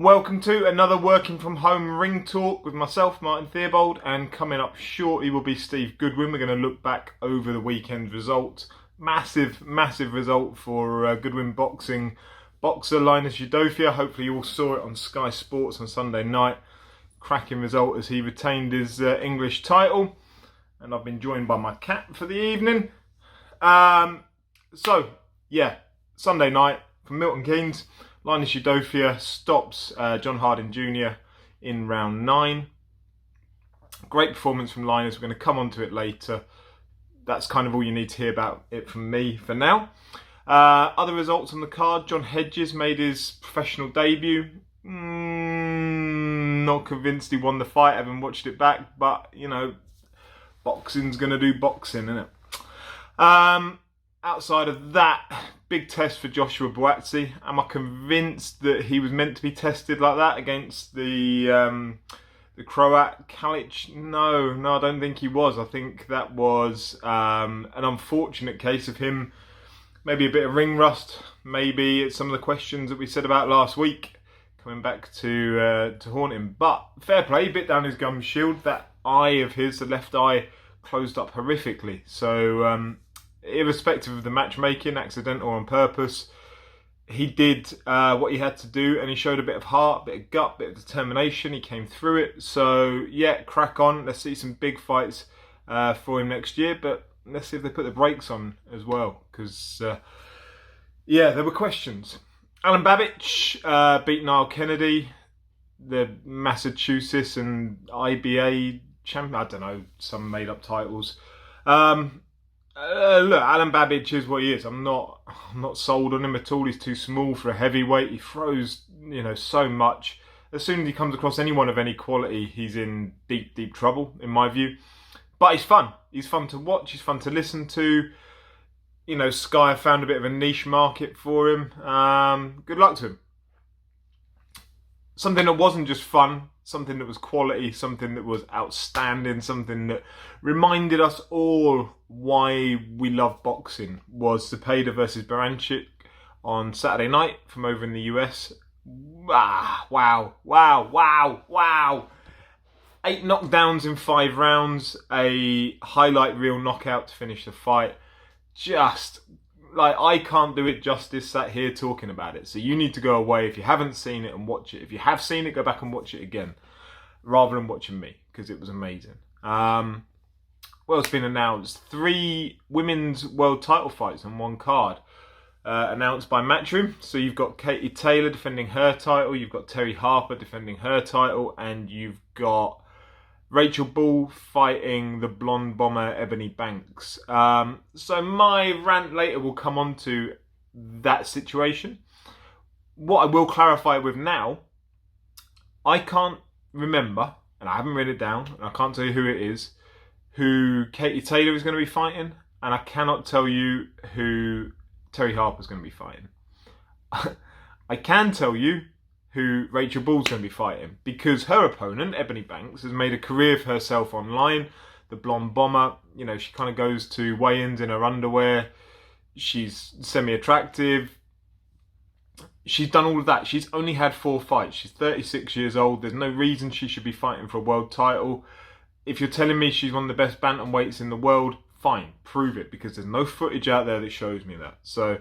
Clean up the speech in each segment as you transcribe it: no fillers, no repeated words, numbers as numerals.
Welcome to another working from home ring talk with myself, Martin Theobald, and coming up shortly will be Steve Goodwin. We're going to look back over the weekend results. Massive result for Goodwin Boxing boxer Linus Udofia. Hopefully you all saw it on Sky Sports on Sunday night. Cracking result as he retained his English title. And I've been joined by my cat for the evening. Sunday night from Milton Keynes. Linus Udofia stops John Harding Jr. in round 9. Great performance from Linus. We're going to come on to it later. That's kind of all you need to hear about it from me for now. Other results on the card. John Hedges made his professional debut. Not convinced he won the fight. I haven't watched it back. But, you know, boxing's going to do boxing, isn't it? Outside of that, big test for Joshua Buatsi. Am I convinced that he was meant to be tested like that against the Croat Kalic? No, I don't think he was. I think that was an unfortunate case of him. Maybe a bit of ring rust. Maybe it's some of the questions that we said about last week coming back to haunt him. But fair play, bit down his gum shield. That eye of his, the left eye, closed up horrifically. So irrespective of the matchmaking, accidental or on purpose, he did what he had to do, and he showed a bit of heart, bit of gut, bit of determination. He came through it. So yeah, crack on. Let's see some big fights for him next year, but let's see if they put the brakes on as well, because there were questions. Alan Babbage beat Niall Kennedy, the Massachusetts and IBA champion. I don't know, some made up titles. Look, Alan Babbage is what he is. I'm not sold on him at all. He's too small for a heavyweight. He throws, so much. As soon as he comes across anyone of any quality, he's in deep trouble, in my view. But he's fun. He's fun to watch. He's fun to listen to. Sky found a bit of a niche market for him. Good luck to him. Something that wasn't just fun, something that was quality, something that was outstanding, something that reminded us all why we love boxing was Zepeda versus Baranchik on Saturday night from over in the US. Wow. 8 knockdowns in 5 rounds, a highlight reel knockout to finish the fight. Just, I can't do it justice sat here talking about it. So you need to go away if you haven't seen it and watch it. If you have seen it, go back and watch it again, rather than watching me, because it was amazing. What else has been announced? 3 women's world title fights on one card. Announced by Matchroom. So you've got Katie Taylor defending her title, you've got Terry Harper defending her title, and you've got Rachel Ball fighting the blonde bomber Ebony Banks. So my rant later will come on to that situation. What I will clarify with now, I can't remember, and I haven't written it down, and I can't tell you who it is, who Katie Taylor is going to be fighting, and I cannot tell you who Terry Harper is going to be fighting. I can tell you who Rachel Ball's going to be fighting, because her opponent, Ebony Banks, has made a career for herself online. The blonde bomber, she kind of goes to weigh-ins in her underwear. She's semi-attractive. She's done all of that. She's only had 4 fights. She's 36 years old. There's no reason she should be fighting for a world title. If you're telling me she's one of the best bantamweights in the world, fine, prove it, because there's no footage out there that shows me that. So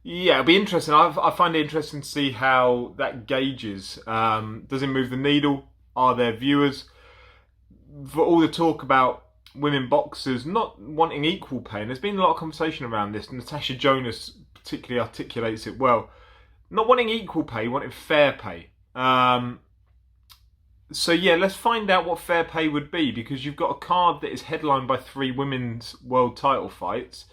yeah, it'll be interesting. I find it interesting to see how that gauges. Does it move the needle? Are there viewers? For all the talk about women boxers not wanting equal pay, and there's been a lot of conversation around this, Natasha Jonas particularly articulates it well. Not wanting equal pay, wanting fair pay. So yeah, let's find out what fair pay would be, because you've got a card that is headlined by 3 women's world title fights.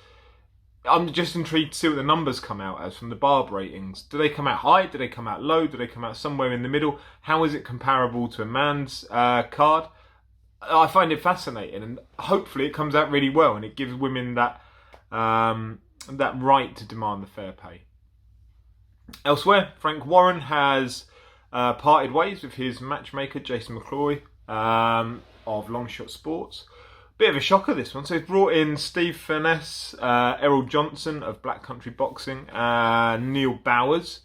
I'm just intrigued to see what the numbers come out as from the Barb ratings. Do they come out high? Do they come out low? Do they come out somewhere in the middle? How is it comparable to a man's card? I find it fascinating, and hopefully it comes out really well, and it gives women that right to demand the fair pay. Elsewhere, Frank Warren has parted ways with his matchmaker Jason McCloy of Longshot Sports. Bit of a shocker, this one. So he's brought in Steve Furness, Errol Johnson of Black Country Boxing, Neil Bowers.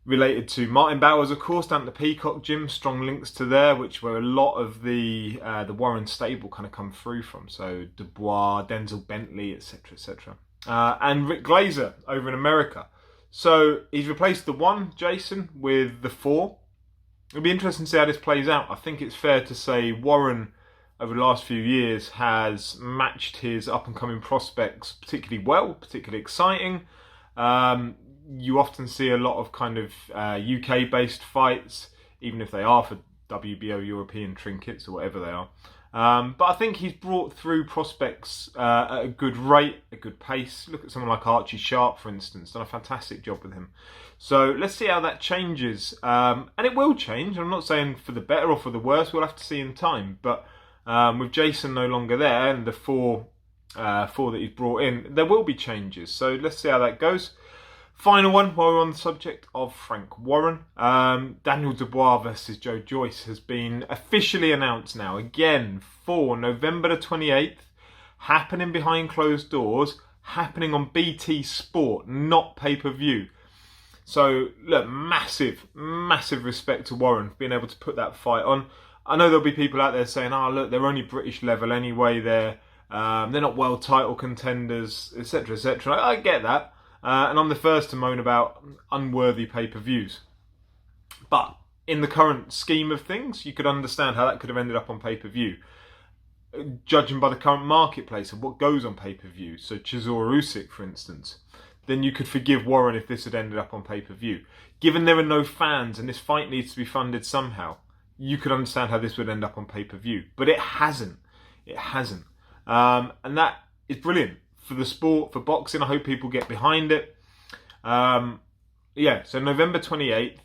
related to Martin Bowers, of course, down at the Peacock Gym. Strong links to there, which where a lot of the Warren stable kind of come through from. So Dubois, Denzel Bentley, etc., etc. And Rick Glazer over in America. So he's replaced the 1, Jason, with the 4. It'll be interesting to see how this plays out. I think it's fair to say Warren, over the last few years, has matched his up-and-coming prospects particularly well, particularly exciting. You often see a lot of kind of UK-based fights, even if they are for WBO European trinkets or whatever they are. But I think he's brought through prospects at a good rate, a good pace. Look at someone like Archie Sharp, for instance, done a fantastic job with him. So let's see how that changes. And it will change. I'm not saying for the better or for the worse. We'll have to see in time. But with Jason no longer there and the four that he's brought in, there will be changes. So let's see how that goes. Final one, while we're on the subject of Frank Warren. Daniel Dubois versus Joe Joyce has been officially announced now, again, for November the 28th, happening behind closed doors, happening on BT Sport, not pay-per-view. So, look, massive respect to Warren for being able to put that fight on. I know there'll be people out there saying, look, they're only British level anyway, they're not world title contenders, etc., etc. I get that. And I'm the first to moan about unworthy pay-per-views. But in the current scheme of things, you could understand how that could have ended up on pay-per-view. Judging by the current marketplace of what goes on pay-per-view, so Chisora Usyk, for instance, then you could forgive Warren if this had ended up on pay-per-view. Given there are no fans and this fight needs to be funded somehow, you could understand how this would end up on pay-per-view. But it hasn't. It hasn't. And that is brilliant. For the sport, for boxing, I hope people get behind it. So November 28th,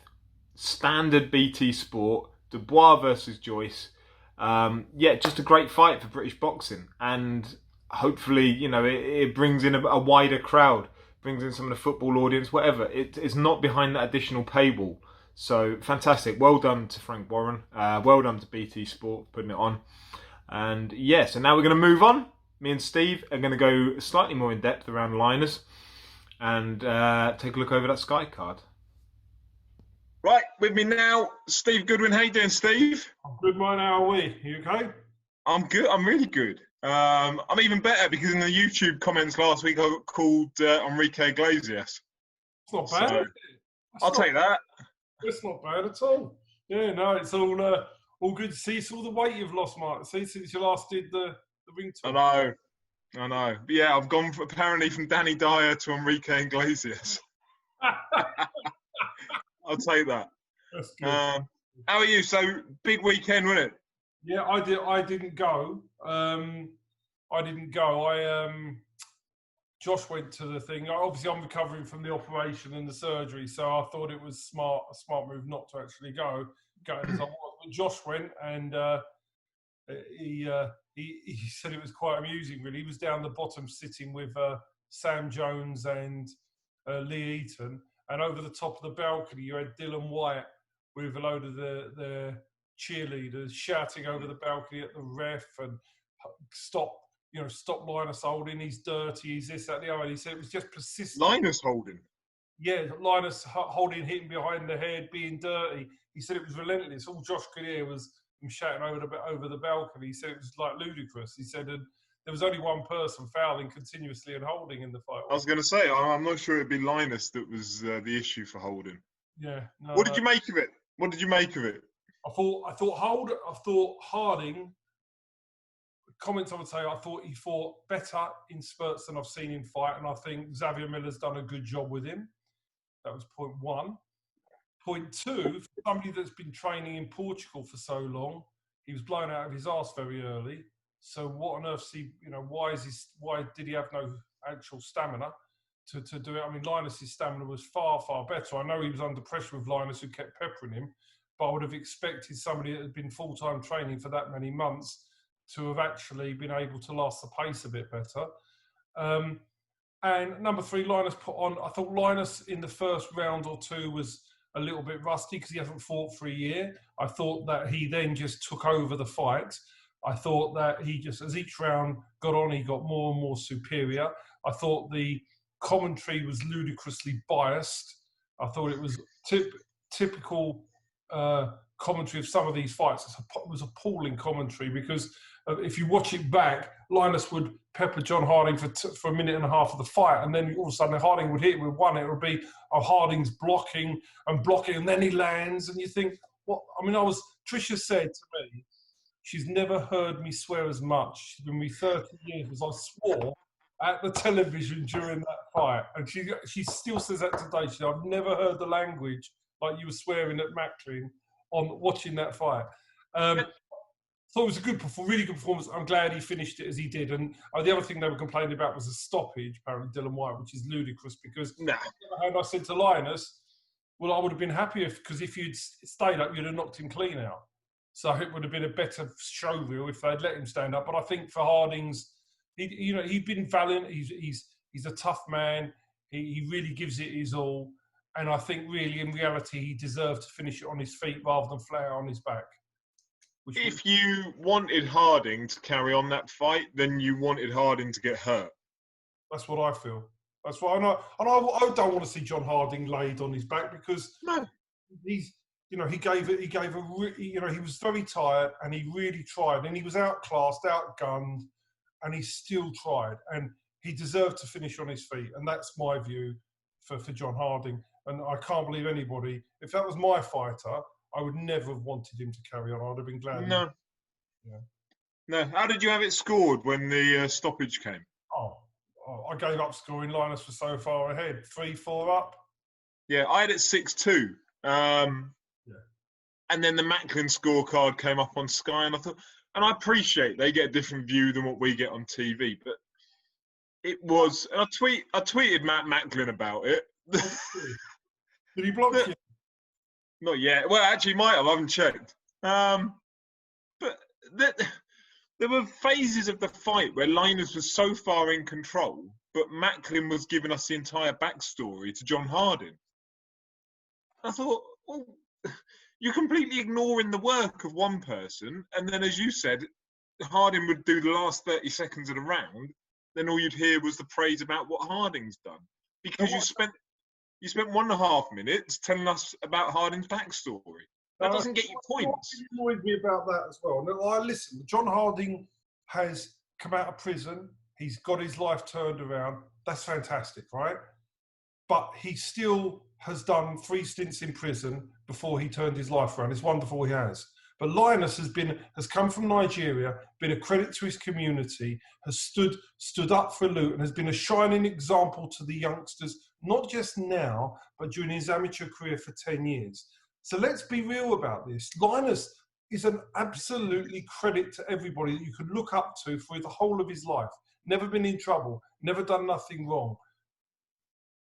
standard BT Sport, Dubois versus Joyce. Just a great fight for British boxing. And hopefully, it brings in a wider crowd, brings in some of the football audience, whatever. It's not behind that additional paywall. So, fantastic. Well done to Frank Warren. Well done to BT Sport for putting it on. And so now we're going to move on. Me and Steve are going to go slightly more in depth around Linus and take a look over that Sky card. Right, with me now, Steve Goodwin. How you doing, Steve? I'm good, mate. How are we? You okay? I'm good. I'm really good. I'm even better because in the YouTube comments last week, I got called Enrique Iglesias. It's not bad. So, I'll take that. It's not bad at all. Yeah, no, it's all good to see. It's all the weight you've lost, Martin. See, since you last did the ring tour. I know. But yeah, I've gone apparently from Danny Dyer to Enrique Iglesias. I'll take that. That's good. How are you? So big weekend, wasn't it? Yeah, I didn't go. Josh went to the thing. Obviously, I'm recovering from the operation and the surgery, so I thought it was a smart move not to actually go as I was. But Josh went, and he said it was quite amusing. Really, he was down the bottom sitting with Sam Jones and Lee Eaton, and over the top of the balcony, you had Dylan White with a load of the cheerleaders shouting over the balcony at the ref and stop Linus Holding, he's dirty, he's this, that, the other. And he said it was just persistent. Linus Holding? Yeah, Linus Holding, hitting behind the head, being dirty. He said it was relentless. All Josh could hear was him shouting over the balcony. He said it was like ludicrous. He said there was only one person fouling continuously and Holding in the fight. I was going to say, I'm not sure it'd be Linus that was the issue for Holding. Yeah. No, what did you make of it? I thought Harding. Comments I would say, I thought he fought better in spurts than I've seen him fight, and I think Xavier Miller's done a good job with him. That was point one. Point two, for somebody that's been training in Portugal for so long, he was blown out of his arse very early. So what on earth why did he have no actual stamina to do it? I mean, Linus's stamina was far, far better. I know he was under pressure with Linus, who kept peppering him, but I would have expected somebody that had been full-time training for that many months to have actually been able to last the pace a bit better. And number three, Linus put on, I thought Linus in the first round or two was a little bit rusty because he hasn't fought for a year. I thought that he then just took over the fight. I thought that he just, as each round got on, he got more and more superior. I thought the commentary was ludicrously biased. I thought it was typical commentary of some of these fights. It was appalling commentary because if you watch it back, Linus would pepper John Harding for a minute and a half of the fight, and then all of a sudden Harding would hit with one. It would be Harding's blocking, and then he lands, and you think, what? I mean, Tricia said to me, she's never heard me swear as much. She's been with me 30 years as I swore at the television during that fight, and she still says that today. She said, I've never heard the language like you were swearing at Macklin on watching that fight. So it was a really good performance. I'm glad he finished it as he did. And the other thing they were complaining about was a stoppage, apparently, Dylan White, which is ludicrous because I said to Linus, well, I would have been happier because if you'd stayed up, you'd have knocked him clean out. So it would have been a better show reel if they'd let him stand up. But I think for Harding's, he'd been valiant. He's a tough man. He really gives it his all. And I think really, in reality, he deserved to finish it on his feet rather than flat out on his back. If you wanted Harding to carry on that fight, then you wanted Harding to get hurt. That's what I feel. That's why, I don't want to see John Harding laid on his back because he was very tired and he really tried and he was outclassed, outgunned, and he still tried and he deserved to finish on his feet. And that's my view for John Harding. And I can't believe anybody, if that was my fighter, I would never have wanted him to carry on. I would have been glad. No. No. How did you have it scored when the stoppage came? I gave up scoring. Linus was so far ahead. 3-4 up. Yeah, I had it 6-2. And then the Macklin scorecard came up on Sky, and I thought, and I appreciate they get a different view than what we get on TV, but it was. I tweeted Matt Macklin about it. Did he block you? Not yet. Well, actually, might have. I haven't checked. But there were phases of the fight where Linus was so far in control, but Macklin was giving us the entire backstory to John Harding. I thought, well, you're completely ignoring the work of one person, and then, as you said, Harding would do the last 30 seconds of the round. Then all you'd hear was the praise about what Harding's done, because you spent 1.5 minutes telling us about Harding's backstory. That doesn't get you points. What annoyed me about that as well. Now, listen, John Harding has come out of prison. He's got his life turned around. That's fantastic, right? But he still has done 3 stints in prison before he turned his life around. It's wonderful he has. But Linus has come from Nigeria, been a credit to his community, has stood up for loot, and has been a shining example to the youngsters, not just now, but during his amateur career for 10 years. So let's be real about this. Linus is an absolutely credit to everybody that you could look up to for the whole of his life. Never been in trouble, never done nothing wrong.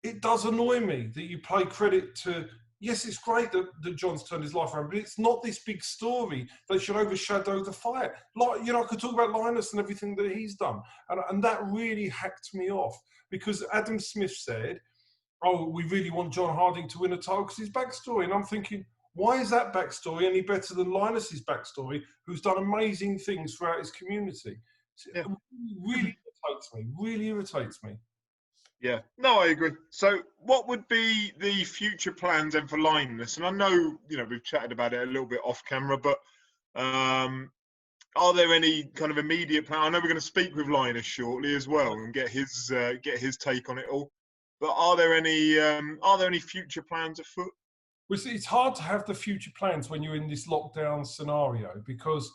It does annoy me that you pay credit to, yes, it's great that John's turned his life around, but it's not this big story that should overshadow the fight. Like, I could talk about Linus and everything that he's done. And that really hacked me off because Adam Smith said, oh, we really want John Harding to win a title because his backstory. And I'm thinking, why is that backstory any better than Linus's backstory, who's done amazing things throughout his community? It really irritates me. Yeah, no, I agree. So what would be the future plans then for Linus? And I know, we've chatted about it a little bit off camera, but are there any kind of immediate plan? I know we're going to speak with Linus shortly as well and get his take on it all. But are there any future plans afoot? Well, it's hard to have the future plans when you're in this lockdown scenario because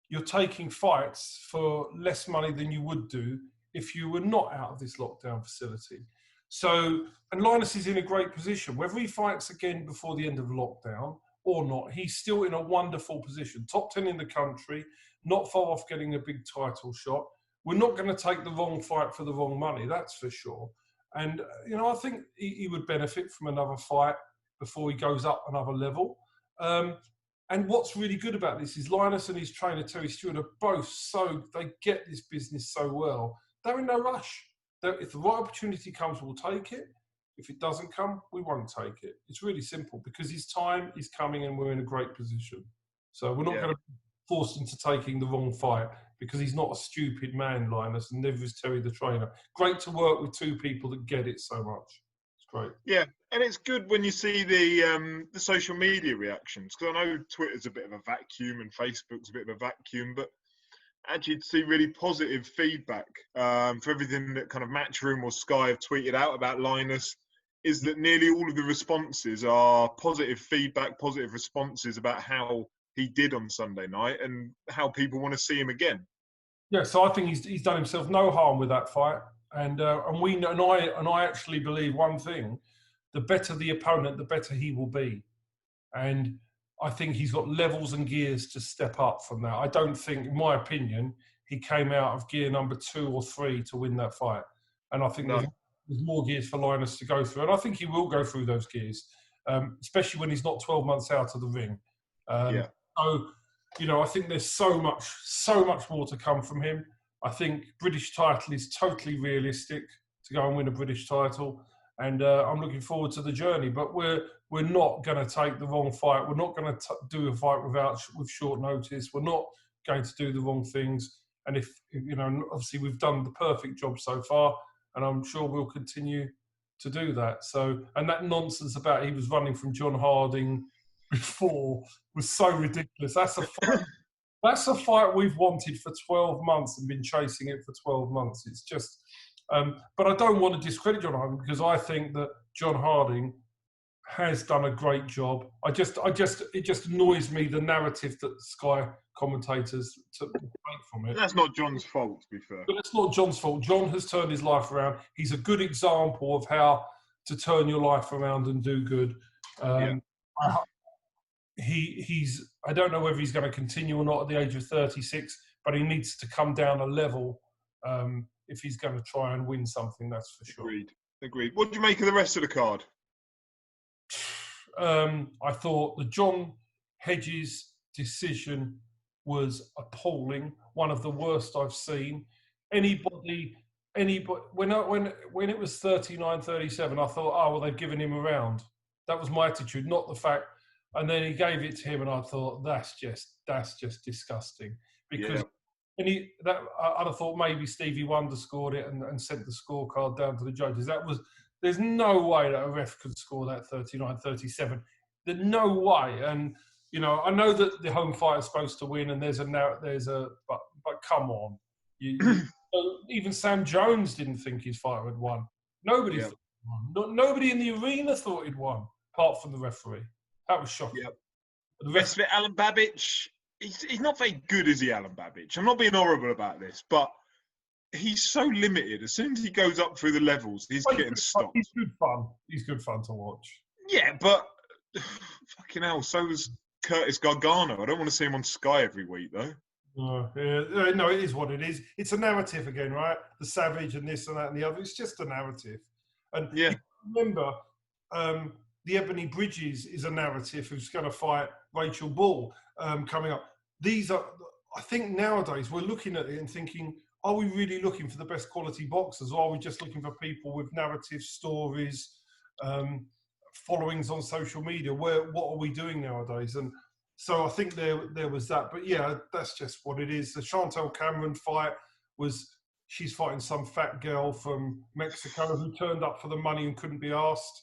you're taking fights for less money than you would do if you were not out of this lockdown facility. So, and Linus is in a great position. Whether he fights again before the end of lockdown or not, he's still in a wonderful position. Top 10 in the country, not far off getting a big title shot. We're not going to take the wrong fight for the wrong money, that's for sure. And, I think he would benefit from another fight before he goes up another level. And what's really good about this is Linus and his trainer, Terry Stewart, are both they get this business so well. They're in no rush. If the right opportunity comes, we'll take it. If it doesn't come, we won't take it. It's really simple because his time is coming and we're in a great position. So we're not going to force him to taking the wrong fight because he's not a stupid man, Linus, and neither is Terry the trainer. Great to work with two people that get it so much. It's great. Yeah, and it's good when you see the social media reactions, because I know Twitter's a bit of a vacuum and Facebook's a bit of a vacuum, but actually to see really positive feedback for everything that kind of Matchroom or Sky have tweeted out about Linus, is that nearly all of the responses are positive feedback, positive responses about how he did on Sunday night and how people want to see him again. Yeah, so I think he's done himself no harm with that fight, and I actually believe one thing: the better the opponent, the better he will be, and I think he's got levels and gears to step up from that. I don't think, in my opinion, he came out of gear number 2 or 3 to win that fight, and I think there's more gears for Linus to go through, and I think he will go through those gears, especially when he's not 12 months out of the ring. So, you know, I think there's so much more to come from him. I think British title is totally realistic to go and win a British title, and I'm looking forward to the journey. But we're not going to take the wrong fight. We're not going to do a fight with short notice. We're not going to do the wrong things. And if you know, obviously we've done the perfect job so far, and I'm sure we'll continue to do that. So, and that nonsense about he was running from John Harding before was so ridiculous. That's a fight we've wanted for 12 months and been chasing it for 12 months. It's just, but I don't want to discredit John Harding, because I think that John Harding has done a great job. It just annoys me, the narrative that Sky commentators took from it. That's not John's fault, to be fair. But it's not John's fault. John has turned his life around. He's a good example of how to turn your life around and do good. He's I don't know whether he's going to continue or not at the age of 36, but he needs to come down a level if he's going to try and win something, that's for sure. Agreed. What do you make of the rest of the card? I thought the John Hedges decision was appalling, one of the worst I've seen. Anybody when it was 39-37, I thought, oh well, they've given him a round. That was my attitude, not the fact. And then he gave it to him, and I thought that's just disgusting. Because I'd have thought maybe Stevie Wonder scored it and sent the scorecard down to the judges. There's no way that a ref could score that 39-37. There's no way. And you know, I know that the home fighter is supposed to win, and but come on, even Sam Jones didn't think his fighter had won. Nobody thought he'd won. Nobody in the arena thought he'd won, apart from the referee. That was shocking. Yep. The rest of it, Alan Babbage, he's not very good, is he, Alan Babbage? I'm not being horrible about this, but he's so limited. As soon as he goes up through the levels, he's getting stopped. He's good fun. He's good fun to watch. Yeah, but fucking hell, so was Curtis Gargano. I don't want to see him on Sky every week, though. No, it is what it is. It's a narrative again, right? The Savage and this and that and the other. It's just a narrative. And remember, the Ebony Bridges is a narrative who's going to fight Rachel Ball coming up. These are, I think nowadays we're looking at it and thinking, are we really looking for the best quality boxers, or are we just looking for people with narrative stories, followings on social media? What are we doing nowadays? And so I think there was that. But yeah, that's just what it is. The Chantel Cameron fight she's fighting some fat girl from Mexico who turned up for the money and couldn't be asked.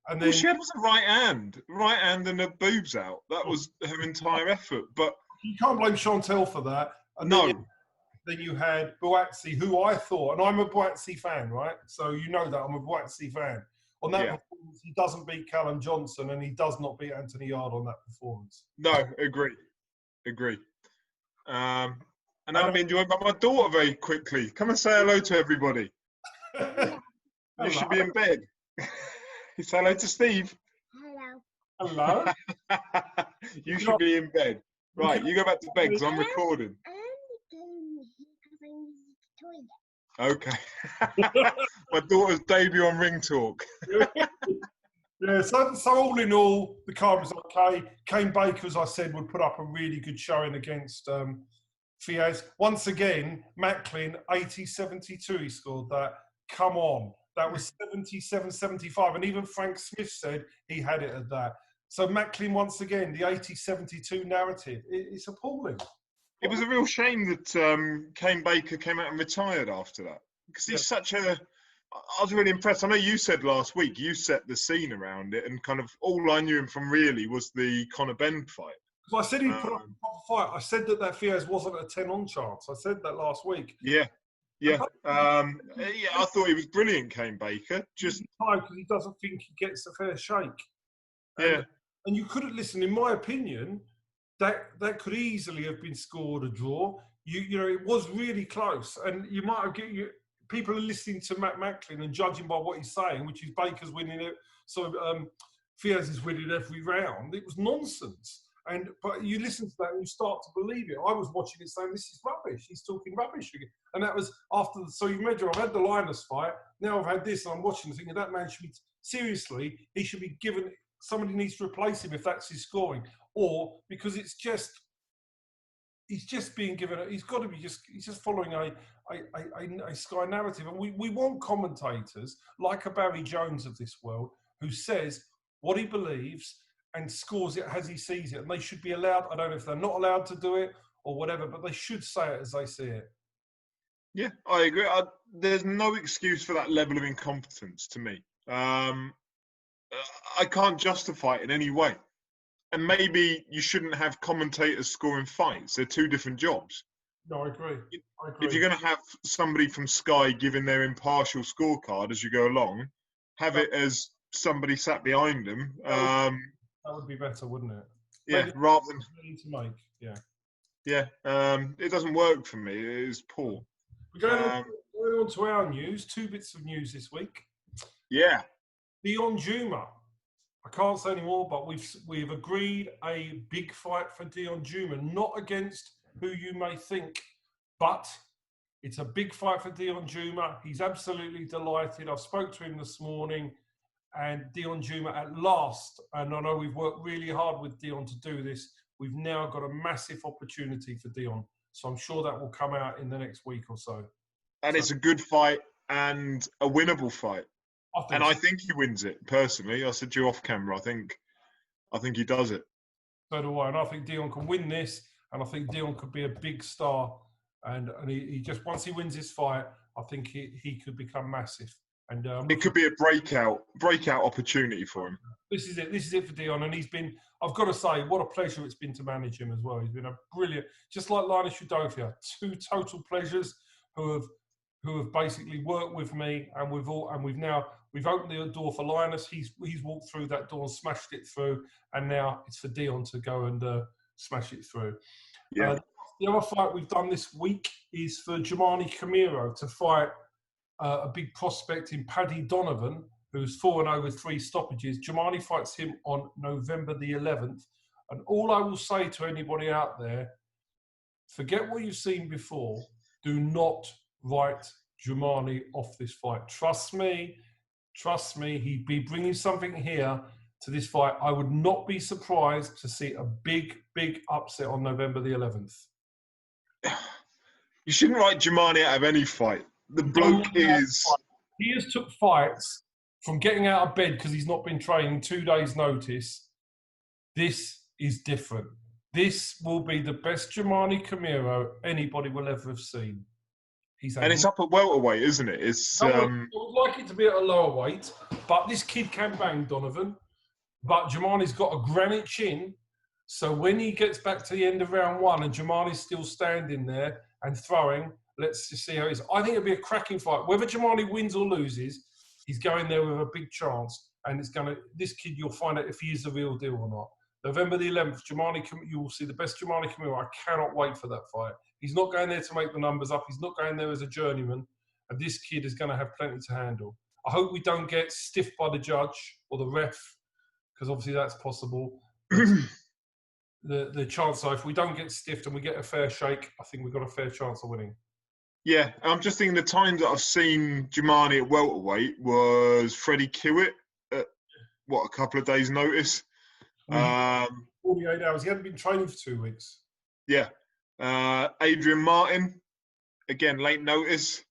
And then she had a right hand and her boobs out. That was her entire effort. But you can't blame Chantel for that. And then you had Buatsi, who I thought, and I'm a Buatsi fan, right? So you know that I'm a Buatsi fan. On that performance, he doesn't beat Callum Johnson, and he does not beat Anthony Yard on that performance. No, agree. And I've been joined by my daughter very quickly. Come and say hello to everybody. You should be in bed. Say hello to Steve. Hello. You should be in bed. Right, you go back to bed because I'm recording. Okay. My daughter's debut on Ring Talk. Yeah, so all in all, the card was okay. Kane Baker, as I said, would put up a really good showing against Fiaz. Once again, Macklin, 80-72, he scored that. Come on. That was 77-75. And even Frank Smith said he had it at that. So Macklin, once again, the 80-72 narrative. It's appalling. It was a real shame that Kane Baker came out and retired after that. Because he's such a I was really impressed. I know you said last week you set the scene around it, and kind of all I knew him from really was the Conor Benn fight. Well, I said he put up a proper fight. I said that Fiaz wasn't a 10-on chance. I said that last week. Yeah. Yeah. I thought he was brilliant, Kane Baker. Just because he doesn't think he gets a fair shake. Yeah. And you could have listened, in my opinion, that could easily have been scored a draw. You know, it was really close, and you might have people are listening to Matt Macklin and judging by what he's saying, which is Baker's winning it, so Fiaz is winning every round. It was nonsense. But you listen to that and you start to believe it. I was watching it saying, this is rubbish. He's talking rubbish again. And that was after so you imagine I've had the Linus fight, now I've had this, and I'm watching thinking that man should be seriously, he should be given, somebody needs to replace him if that's his scoring. Or because he's just being given he's got to be he's just following a Sky narrative. And we want commentators like a Barry Jones of this world who says what he believes and scores it as he sees it. And they should be allowed, I don't know if they're not allowed to do it or whatever, but they should say it as they see it. Yeah, I agree. There's no excuse for that level of incompetence to me. I can't justify it in any way. And maybe you shouldn't have commentators scoring fights. They're two different jobs. No, I agree. If you're going to have somebody from Sky giving their impartial scorecard as you go along, have it as somebody sat behind them. That would be better, wouldn't it? Yeah, rather than to make. Yeah. Yeah, it doesn't work for me. It is poor. We're going on to our news. 2 bits of news this week. Yeah. Dion Juma. I can't say any more, but we've agreed a big fight for Dion Juma, not against who you may think, but it's a big fight for Dion Juma. He's absolutely delighted. I spoke to him this morning, and Dion Juma at last, and I know we've worked really hard with Dion to do this, we've now got a massive opportunity for Dion. So I'm sure that will come out in the next week or so. And it's a good fight and a winnable fight. I think he wins it, personally. I said to you off camera, I think he does it. So do I. And I think Dion can win this, and I think Dion could be a big star. And he just, once he wins this fight, I think he could become massive. And it could be a breakout opportunity for him. This is it for Dion. And I've got to say, what a pleasure it's been to manage him as well. He's been a brilliant, just like Linus Udofia, 2 total pleasures who have basically worked with me, and we've opened the door for Linus. He's walked through that door and smashed it through, and now it's for Dion to go and smash it through. Yeah. The other fight we've done this week is for Jamani Camiro to fight a big prospect in Paddy Donovan, who's 4-0 with 3 stoppages. Jamani fights him on November the 11th. And all I will say to anybody out there, forget what you've seen before. Do not write Jamani off this fight. Trust me, he'd be bringing something here to this fight. I would not be surprised to see a big, big upset on November the 11th. You shouldn't write Jamani out of any fight. The bloke is... He has took fights from getting out of bed because he's not been training 2 days' notice. This is different. This will be the best Jamani Camiro anybody will ever have seen. And it's up at welterweight, isn't it? It's. I would like it to be at a lower weight, but this kid can bang, Donovan. But Jamani's got a granite chin, so when he gets back to the end of round 1 and Jamani's still standing there and throwing, let's just see how it is. I think it'll be a cracking fight. Whether Jamani wins or loses, he's going there with a big chance, and this kid, you'll find out if he is the real deal or not. November the 11th, you will see the best Jamani Camiro. I cannot wait for that fight. He's not going there to make the numbers up. He's not going there as a journeyman. And this kid is going to have plenty to handle. I hope we don't get stiffed by the judge or the ref, because obviously that's possible. The chance, though, if we don't get stiffed and we get a fair shake, I think we've got a fair chance of winning. Yeah, I'm just thinking the times that I've seen Jamani at welterweight was Freddie Kiwitt at, a couple of days' notice. 48 hours. He hadn't been training for 2 weeks. Yeah. Adrian Martin, again, late notice.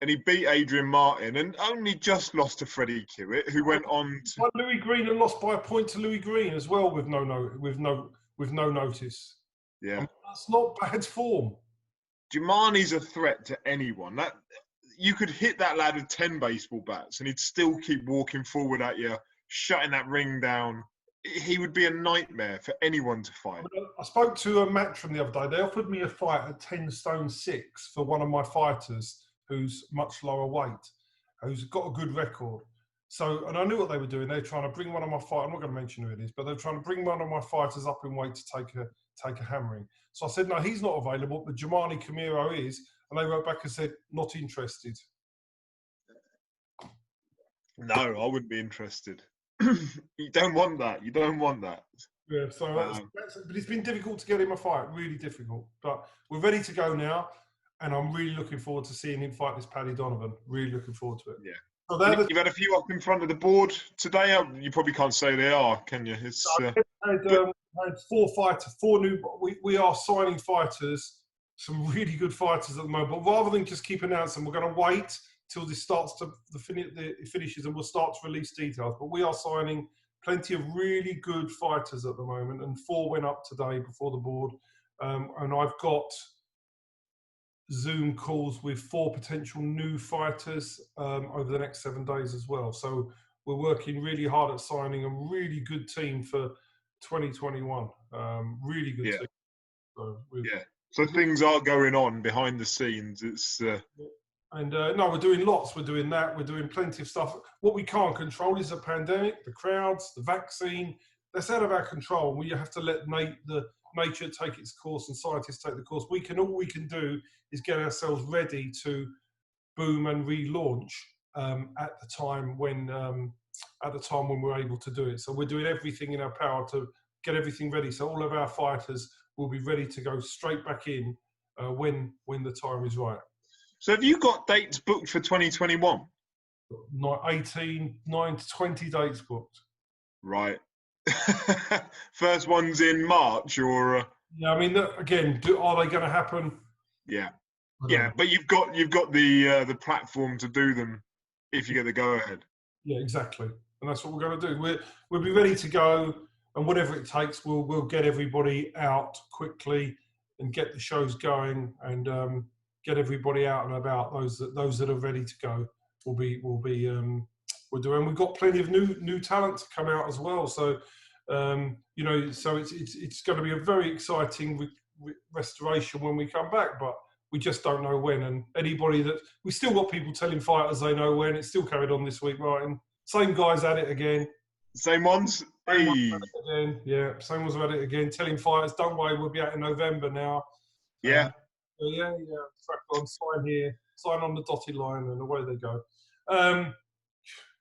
And he beat Adrian Martin and only just lost to Freddie Kiwitt, who went on to... Well, Louis Green and lost by a point to Louis Green as well with no notice. Yeah. That's not bad form. Jamani's a threat to anyone. That you could hit that lad with 10 baseball bats and he'd still keep walking forward at you, shutting that ring down. He would be a nightmare for anyone to fight. I spoke to a Matchroom the other day. They offered me a fight at 10 stone 6 for one of my fighters who's much lower weight, who's got a good record. So, and I knew what they were doing. They're trying to bring one of my fighters, I'm not going to mention who it is, but they're trying to bring one of my fighters up in weight to take a hammering. So I said, no, he's not available, but Jamani Camiro is. And they wrote back and said, not interested. No, I wouldn't be interested. You don't want that. You don't want that. Yeah, so but it's been difficult to get him a fight, really difficult. But we're ready to go now, and I'm really looking forward to seeing him fight this Paddy Donovan. Really looking forward to it. Yeah. So you've had a few up in front of the board today. You probably can't say they are, can you? It's, I had 4 fighters, 4 new. We are signing fighters, some really good fighters at the moment. But rather than just keep announcing, we're going to wait till this starts to the finishes, and we'll start to release details. But we are signing plenty of really good fighters at the moment, and 4 went up today before the board. And I've got Zoom calls with 4 potential new fighters over the next 7 days as well. So we're working really hard at signing a really good team for 2021. Really good team. So things are going on behind the scenes. It's And no, we're doing lots. We're doing that. We're doing plenty of stuff. What we can't control is the pandemic, the crowds, the vaccine. That's out of our control. We have to let the nature take its course and scientists take the course. All we can do is get ourselves ready to boom and relaunch at the time when we're able to do it. So we're doing everything in our power to get everything ready. So all of our fighters will be ready to go straight back in when the time is right. So have you got dates booked for 2021? 9 to 20 dates booked. Right. First one's in March, or yeah. I mean, again, are they going to happen? Yeah, yeah. But you've got the platform to do them if you get the go ahead. Yeah, exactly. And that's what we're going to do. We'll be ready to go, and whatever it takes, we'll get everybody out quickly and get the shows going, and get everybody out and about. Those that are ready to go will be we're doing. We've got plenty of new talent to come out as well. So so it's going to be a very exciting restoration when we come back, but we just don't know when. And we still got people telling fighters they know when. It's still carried on this week, Martin. Same guys at it again. Same ones. Same ones at it again. Yeah, same ones at it again. Telling fighters, don't worry, we'll be out in November now. Yeah. Yeah. Crack on, sign here, sign on the dotted line, and away they go.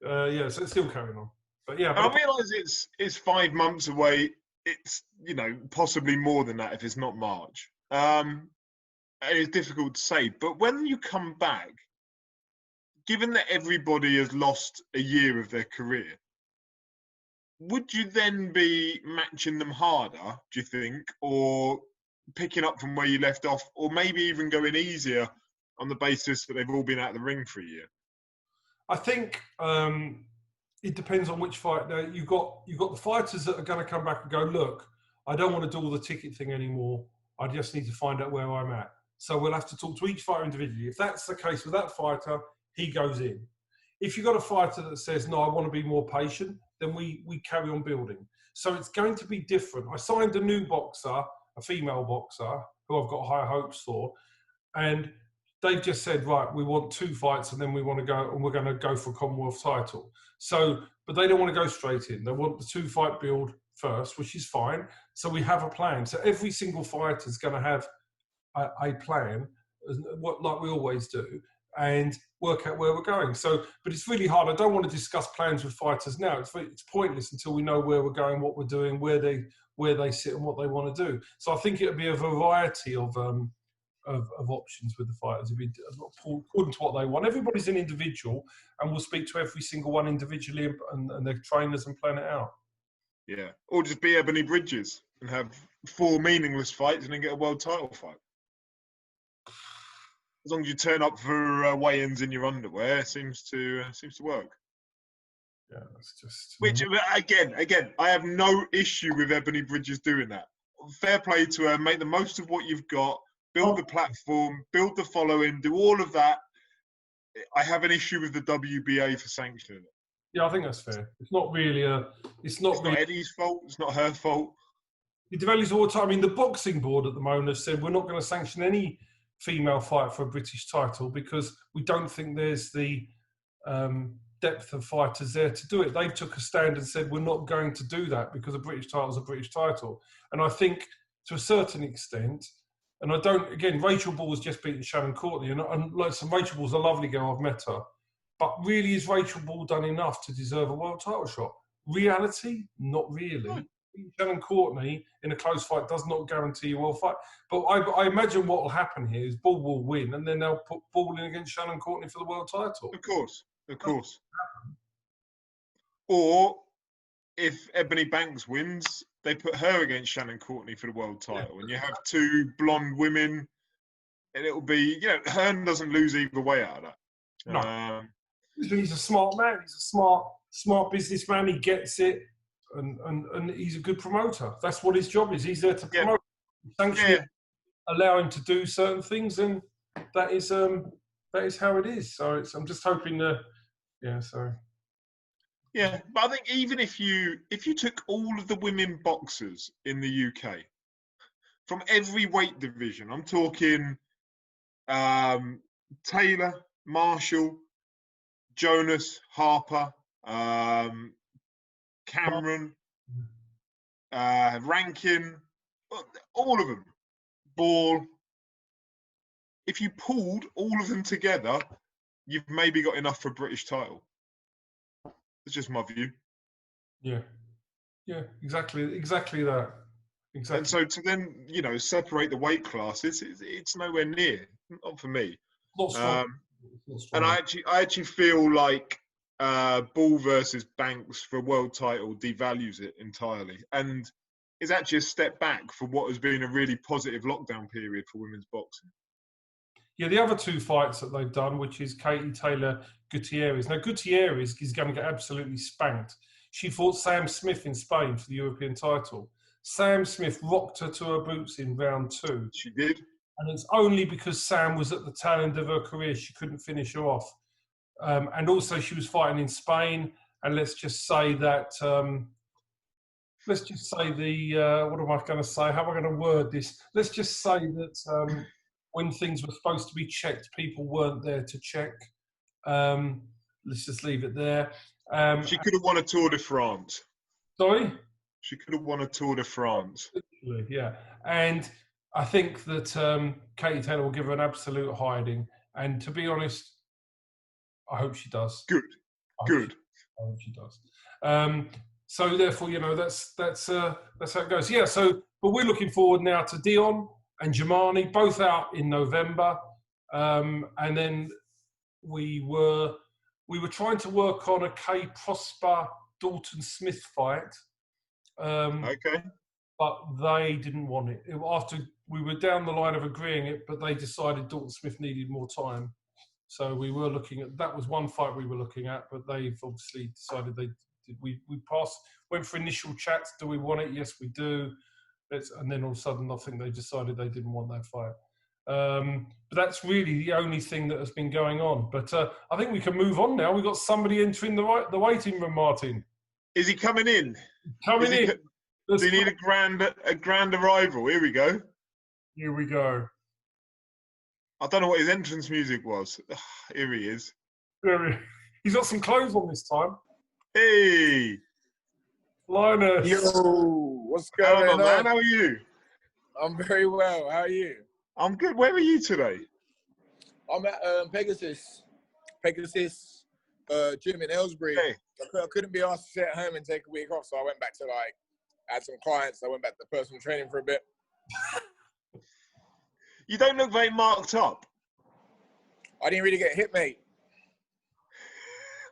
So it's still carrying on. But yeah, I realise it's 5 months away. It's possibly more than that if it's not March. It's difficult to say. But when you come back, given that everybody has lost a year of their career, would you then be matching them harder, do you think, or picking up from where you left off, or maybe even going easier on the basis that they've all been out of the ring for a year? I think it depends on which fight. Now, you've got the fighters that are going to come back and go, look, I don't want to do all the ticket thing anymore. I just need to find out where I'm at. So we'll have to talk to each fighter individually. If that's the case with that fighter, he goes in. If you've got a fighter that says, no, I want to be more patient, then we carry on building. So it's going to be different. I signed a new boxer, a female boxer, who I've got high hopes for, and they've just said, right, we want 2 fights and then we want to go, and we're going to go for a Commonwealth title. So, but they don't want to go straight in. They want the 2-fight build first, which is fine. So we have a plan. So every single fighter is going to have a plan, like we always do, and work out where we're going. So, but it's really hard. I don't want to discuss plans with fighters now. It's pointless until we know where we're going, what we're doing, where they sit, and what they want to do. So I think it'll be a variety of options with the fighters. It'll be according to what they want. Everybody's an individual, and we'll speak to every single one individually and their trainers and plan it out. Yeah, or just be Ebony Bridges and have 4 meaningless fights and then get a world title fight. As long as you turn up for weigh-ins in your underwear, it seems to work. Yeah, it's just. Which again, I have no issue with Ebony Bridges doing that. Fair play to her. Make the most of what you've got. Build the platform. Build the following. Do all of that. I have an issue with the WBA for sanctioning it. Yeah, I think that's fair. It's not really It's not Eddie's fault. It's not her fault. It devalues all the time. I mean, the boxing board at the moment has said we're not going to sanction any female fight for a British title because we don't think there's the depth of fighters there to do it. They took a stand and said we're not going to do that because a British title is a British title. And I think to a certain extent, and I don't, again, Rachel Ball has just beaten Shannon Courtney, and listen, Rachel Ball's a lovely girl, I've met her. But really, is Rachel Ball done enough to deserve a world title shot? Reality, not really. No. Shannon Courtney in a close fight does not guarantee a world fight. But I imagine what will happen here is Ball will win, and then they'll put Ball in against Shannon Courtney for the world title. Of course. Or if Ebony Banks wins, they put her against Shannon Courtney for the world title, and you have two blonde women, and it'll be, Hearn doesn't lose either way out of that. No. He's a smart man. He's a smart businessman. He gets it, and he's a good promoter. That's what his job is. He's there to promote. Sanction allow him to do certain things, and that is how it is. So I'm just hoping that, Yeah, but I think even if you took all of the women boxers in the UK from every weight division, I'm talking Taylor, Marshall, Jonas, Harper, Cameron, Rankin, all of them, Ball. If you pulled all of them together, you've maybe got enough for a British title. That's just my view. Yeah, exactly that. Exactly. And so to then, separate the weight classes, it's nowhere near. Not for me. Not strong. And I actually feel like Ball versus Banks for a world title devalues it entirely, and is actually a step back for what has been a really positive lockdown period for women's boxing. Yeah, the other two fights that they've done, which is Katie Taylor Gutierrez. Now, Gutierrez is going to get absolutely spanked. She fought Sam Smith in Spain for the European title. Sam Smith rocked her to her boots in round 2. She did. And it's only because Sam was at the tail end of her career she couldn't finish her off. And also she was fighting in Spain. And let's just say that, what am I going to say? How am I going to word this? Let's just say that when things were supposed to be checked, people weren't there to check. Let's just leave it there. She could have won a Tour de France. Sorry? She could have won a Tour de France. Yeah. And I think that Katie Taylor will give her an absolute hiding. And to be honest, I hope she does. Good. I hope she does. So therefore, that's how it goes. Yeah. So, but we're looking forward now to Dion and Jamani, both out in November, and then we were trying to work on a Kay Prosper Dalton Smith fight. Okay. But they didn't want it. After we were down the line of agreeing it, but they decided Dalton Smith needed more time. So we were looking at, that was one fight we were looking at, but they've obviously decided we went for initial chats. Do we want it? Yes, we do. And then all of a sudden, I think they decided they didn't want that fight. But that's really the only thing that has been going on. But I think we can move on now. We've got somebody entering the waiting room, Martin. Is he coming in? Coming in. Does he need a grand arrival? Here we go. Here we go. I don't know what his entrance music was. Here he is. He's got some clothes on this time. Hey! Linus. Yo, what's going on, man? How are you? I'm very well. How are you? I'm good. Where are you today? I'm at Pegasus gym in Aylesbury. Hey. I couldn't be asked to sit at home and take a week off, so I went back to had some clients. I went back to personal training for a bit. You don't look very marked up. I didn't really get hit, mate.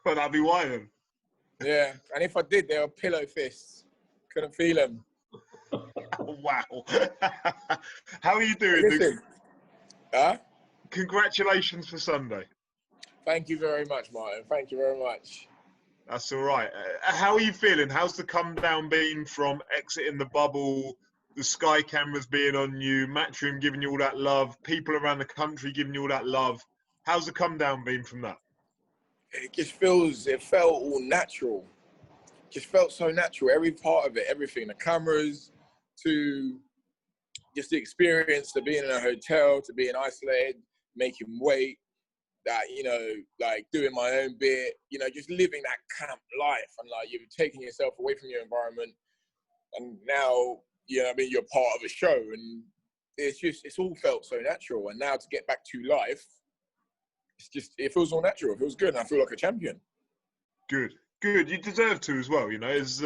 Well, that'd be why then. Yeah, and if I did, they were pillow fists. Couldn't feel them. Wow. How are you doing? Listen, Congratulations for Sunday. Thank you very much, Martin. Thank you very much. That's all right. How are you feeling? How's the come down been from exiting the bubble, the Sky cameras being on you, Matchroom giving you all that love, people around the country giving you all that love? How's the come down been from that? It felt all natural. Just felt so natural. Every part of it, everything, the cameras, to just the experience, to being in a hotel, to being isolated, making weight, that, you know, like doing my own bit, you know, just living that camp life, and like you're taking yourself away from your environment, and now, you know, I mean, you're part of a show, and it's all felt so natural. And now to get back to life, it feels all natural. It feels good, and I feel like a champion. Good. You deserve to as well, you know, as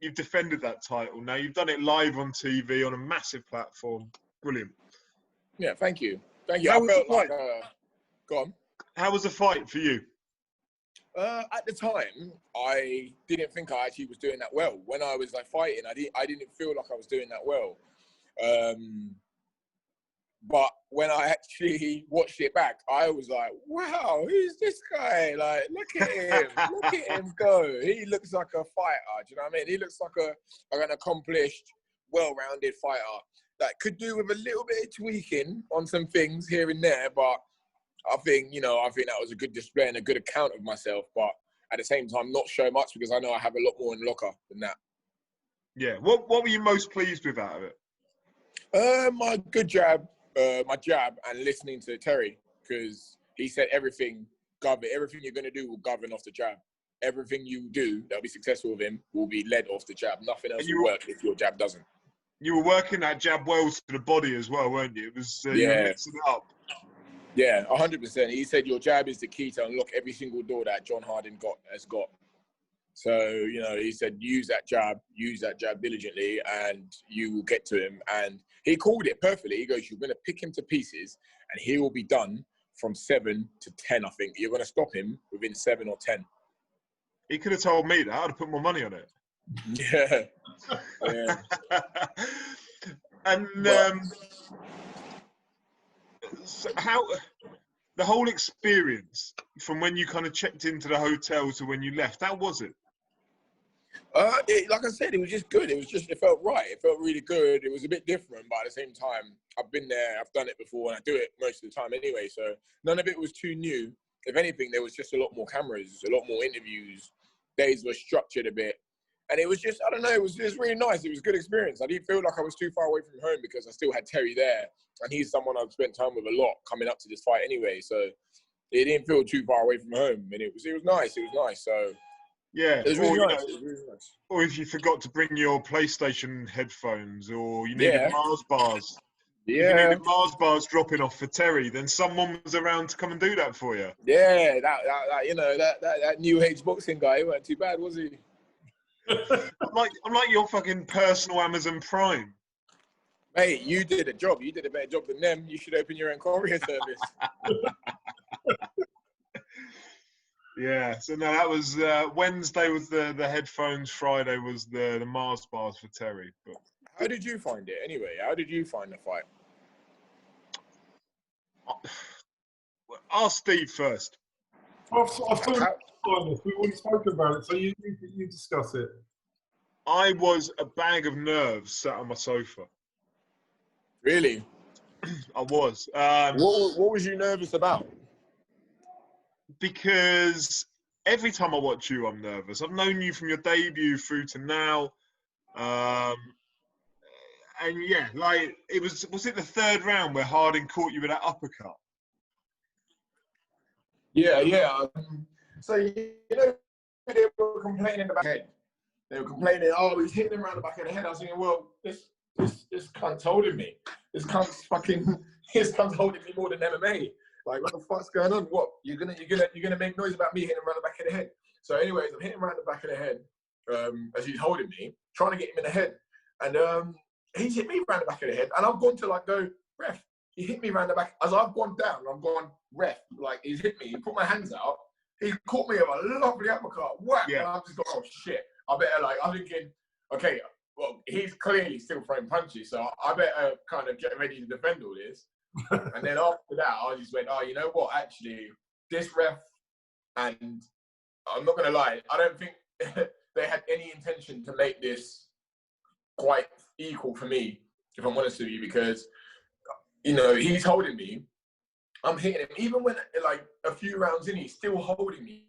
you've defended that title. Now you've done it live on TV on a massive platform. Brilliant. Yeah, thank you. I How was felt the fight? Go on. How was the fight for you? At the time, I didn't think I actually was doing that well. When I was like fighting, I didn't feel like I was doing that well. But when I actually watched it back, I was like, wow, who's this guy? Like, look at him. Look at him go. He looks like a fighter. Do you know what I mean? He looks like an accomplished, well-rounded fighter that could do with a little bit of tweaking on some things here and there. But I think that was a good display and a good account of myself. But at the same time, not show much, because I know I have a lot more in the locker than that. Yeah. What were you most pleased with out of it? My good jab. My jab, and listening to Terry, because he said everything you're going to do will govern off the jab. Everything you do that'll be successful with him will be led off the jab. Nothing else will work if your jab doesn't. You were working that jab well to the body as well, weren't you? It was you were mixing it up. Yeah, 100%. He said your jab is the key to unlock every single door that John Harden has got. So, you know, he said, use that jab diligently, and you will get to him. And he called it perfectly. He goes, you're going to pick him to pieces, and he will be done from 7 to 10, I think. You're going to stop him within 7 or 10. He could have told me that. I'd have put more money on it. Yeah. Yeah. And so how the whole experience from when you kind of checked into the hotel to when you left, how was it? Like I said, it was just good. It felt right. It felt really good. It was a bit different, but at the same time, I've been there, I've done it before, and I do it most of the time anyway. So none of it was too new. If anything, there was just a lot more cameras, a lot more interviews. Days were structured a bit. And it was just, I don't know, it was really nice. It was a good experience. I didn't feel like I was too far away from home, because I still had Terry there. And he's someone I've spent time with a lot coming up to this fight anyway. So it didn't feel too far away from home. And it was nice. It was nice. So yeah, it was really nice. It was really nice. Or if you forgot to bring your PlayStation headphones, or you needed Mars bars. Yeah. If you needed Mars bars dropping off for Terry, then someone was around to come and do that for you. Yeah, that new age boxing guy, he weren't too bad, was he? I'm like your fucking personal Amazon Prime. Mate, you did a job. You did a better job than them. You should open your own courier service. Yeah, so no, that was Wednesday was the headphones, Friday was the Mars bars for Terry. But how did you find it anyway? How did you find the fight? Ask Steve first. I thought we wouldn't spoke about it, so you discuss it. I was a bag of nerves sat on my sofa. Really? I was. What was you nervous about? Because every time I watch you, I'm nervous. I've known you from your debut through to now. And yeah, like was it the third round where Harding caught you with that uppercut? Yeah. So, you know, they were complaining about head. They were complaining, oh, he's hitting him around the back of the head. I was thinking, well, this cunt's holding me. This cunt's holding me more than MMA. Like, what the fuck's going on? What? You're gonna make noise about me hitting him around the back of the head. So anyways, I'm hitting him around the back of the head, as he's holding me, trying to get him in the head. And he's hit me around the back of the head, and I've gone to like go, ref. He hit me around the back. As I've gone down, I'm going, ref. Like, he's hit me. He put my hands out. He caught me with a lovely uppercut. Whack. Yeah. And I've just gone, oh shit. I better I'm thinking, okay, well, he's clearly still throwing punches, so I better kind of get ready to defend all this. And then after that, I just went, oh, you know what? Actually, this ref, and I'm not going to lie, I don't think they had any intention to make this quite equal for me, if I'm honest with you, because, you know, he's holding me, I'm hitting him. Even when, like, a few rounds in, he's still holding me.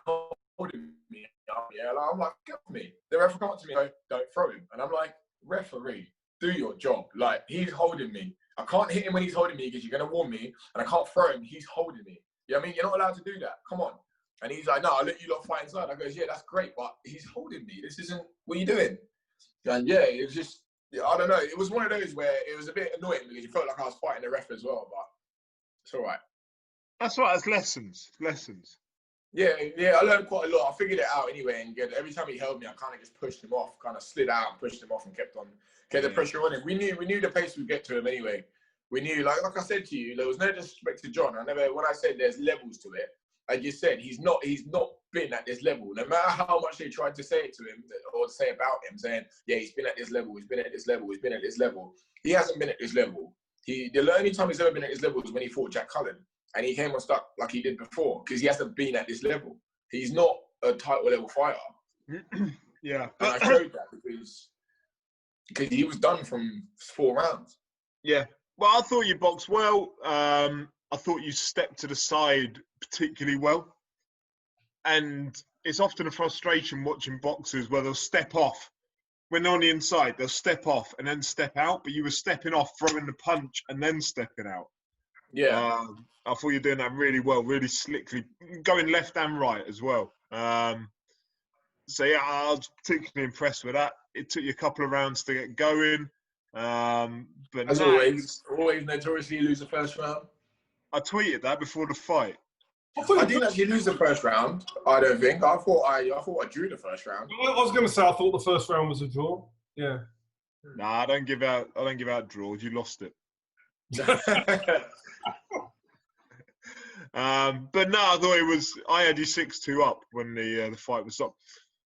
Holding me. Yeah, like, I'm like, get off me. The ref will come up to me and go, don't throw him. And I'm like, referee, do your job. Like, he's holding me. I can't hit him when he's holding me because you're going to warn me. And I can't throw him. He's holding me. You know what I mean? You're not allowed to do that. Come on. And he's like, no, I'll let you lot fight inside. I goes, yeah, that's great, but he's holding me. This isn't, what are you doing? And yeah, it was just, I don't know. It was one of those where it was a bit annoying because you felt like I was fighting the ref as well, but it's all right. That's right. It's lessons. Lessons. Yeah, I learned quite a lot. I figured it out anyway, and every time he held me, I kind of just pushed him off, kind of slid out and pushed him off and kept the pressure on him. We knew the pace we'd get to him anyway. We knew, like I said to you, there was no disrespect to John. When I said there's levels to it, I just said he's not been at this level. No matter how much they tried to say it to him or say about him, saying, yeah, he's been at this level, he's been at this level, he's been at this level. He hasn't been at this level. The only time he's ever been at this level was when he fought Jack Cullen. And he came unstuck like he did before because he hasn't been at this level. He's not a title level fighter. Yeah. And I showed that because he was done from 4 rounds. Yeah. Well, I thought you boxed well. I thought you stepped to the side particularly well. And it's often a frustration watching boxers where they'll step off. When they're on the inside, they'll step off and then step out. But you were stepping off, throwing the punch, and then stepping out. Yeah. I thought you were doing that really well, really slickly, going left and right as well. So, yeah, I was particularly impressed with that. It took you a couple of rounds to get going. But as always notoriously lose the first round. I tweeted that before the fight. I didn't actually lose the first round, I don't think. I thought I drew the first round. I was going to say I thought the first round was a draw. Yeah. Nah, I don't give out draws. You lost it. But no, I thought I had you 6-2 up when the fight was stopped.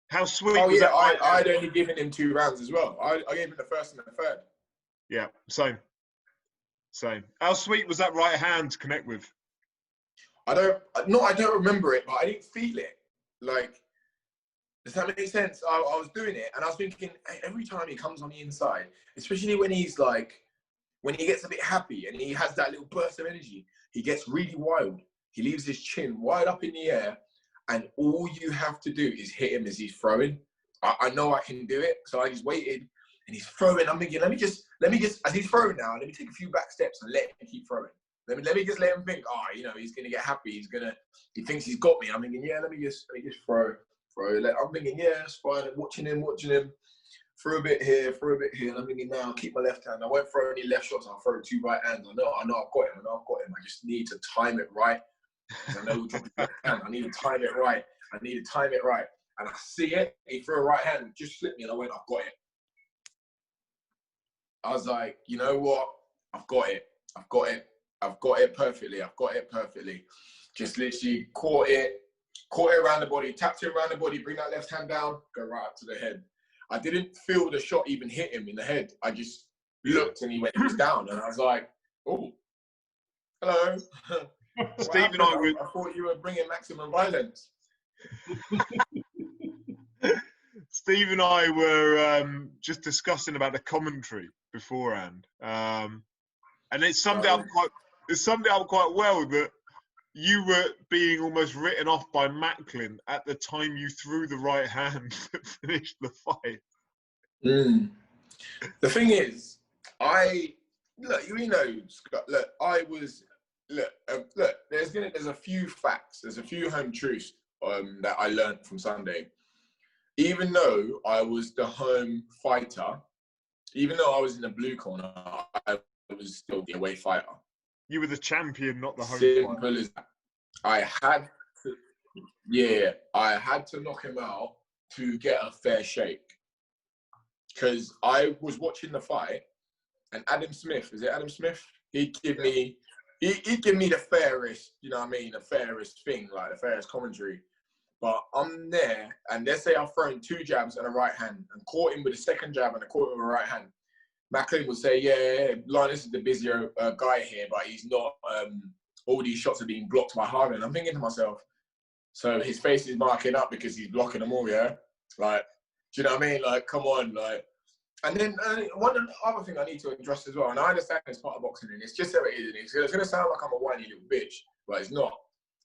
How sweet was that? I'd only given him 2 rounds as well. I gave him the first and the third. Yeah, same. How sweet was that right hand to connect with? I don't remember it, but I didn't feel it. Like, does that make sense? I was doing it and I was thinking, every time he comes on the inside, especially when he gets a bit happy and he has that little burst of energy, he gets really wild. He leaves his chin wide up in the air, and all you have to do is hit him as he's throwing. I know I can do it, so I just waited, and he's throwing. I'm thinking, let me just, as he's throwing now, let me take a few back steps and let him keep throwing. Let me just let him think, he's gonna get happy. He thinks he's got me. I'm thinking, yeah, let me just throw. I'm thinking, yeah, it's fine. I'm watching him. Throw a bit here. And I'm thinking, no, I'll keep my left hand. I won't throw any left shots. I'll throw 2 right hands. I know I've got him. I just need to time it right. I know I need to time it right. And I see it. He threw a right hand, just slipped me, and I went, I've got it. I was like, you know what? I've got it perfectly. Just literally caught it around the body, tapped it around the body, bring that left hand down, go right up to the head. I didn't feel the shot even hit him in the head. I just looked and he was down, and I was like, oh, hello. Steve and I thought you were bringing maximum violence. Steve and I were just discussing about the commentary beforehand, and it summed it up quite well that you were being almost written off by Macklin at the time you threw the right hand to finish the fight. The thing is, there's a few facts, there's a few home truths that I learned from Sunday. Even though I was the home fighter, even though I was in the blue corner, I was still the away fighter. You were the champion, not the home Simple fighter. as that. I had to knock him out to get a fair shake. Because I was watching the fight, and Adam Smith, is it Adam Smith? He'd give me the fairest, you know what I mean, the fairest thing, like the fairest commentary. But I'm there, and let's say I've thrown 2 jabs and a right hand, and caught him with a second jab and caught him with a right hand. Macklin would say, yeah, Linus is the busier guy here, but he's not, all these shots are being blocked by Harden. I'm thinking to myself, so his face is marking up because he's blocking them all, yeah? Like, do you know what I mean? Like, come on, like, And then one other thing I need to address as well, and I understand it's part of boxing, and it's just how it is. And it's going to sound like I'm a whiny little bitch, but it's not.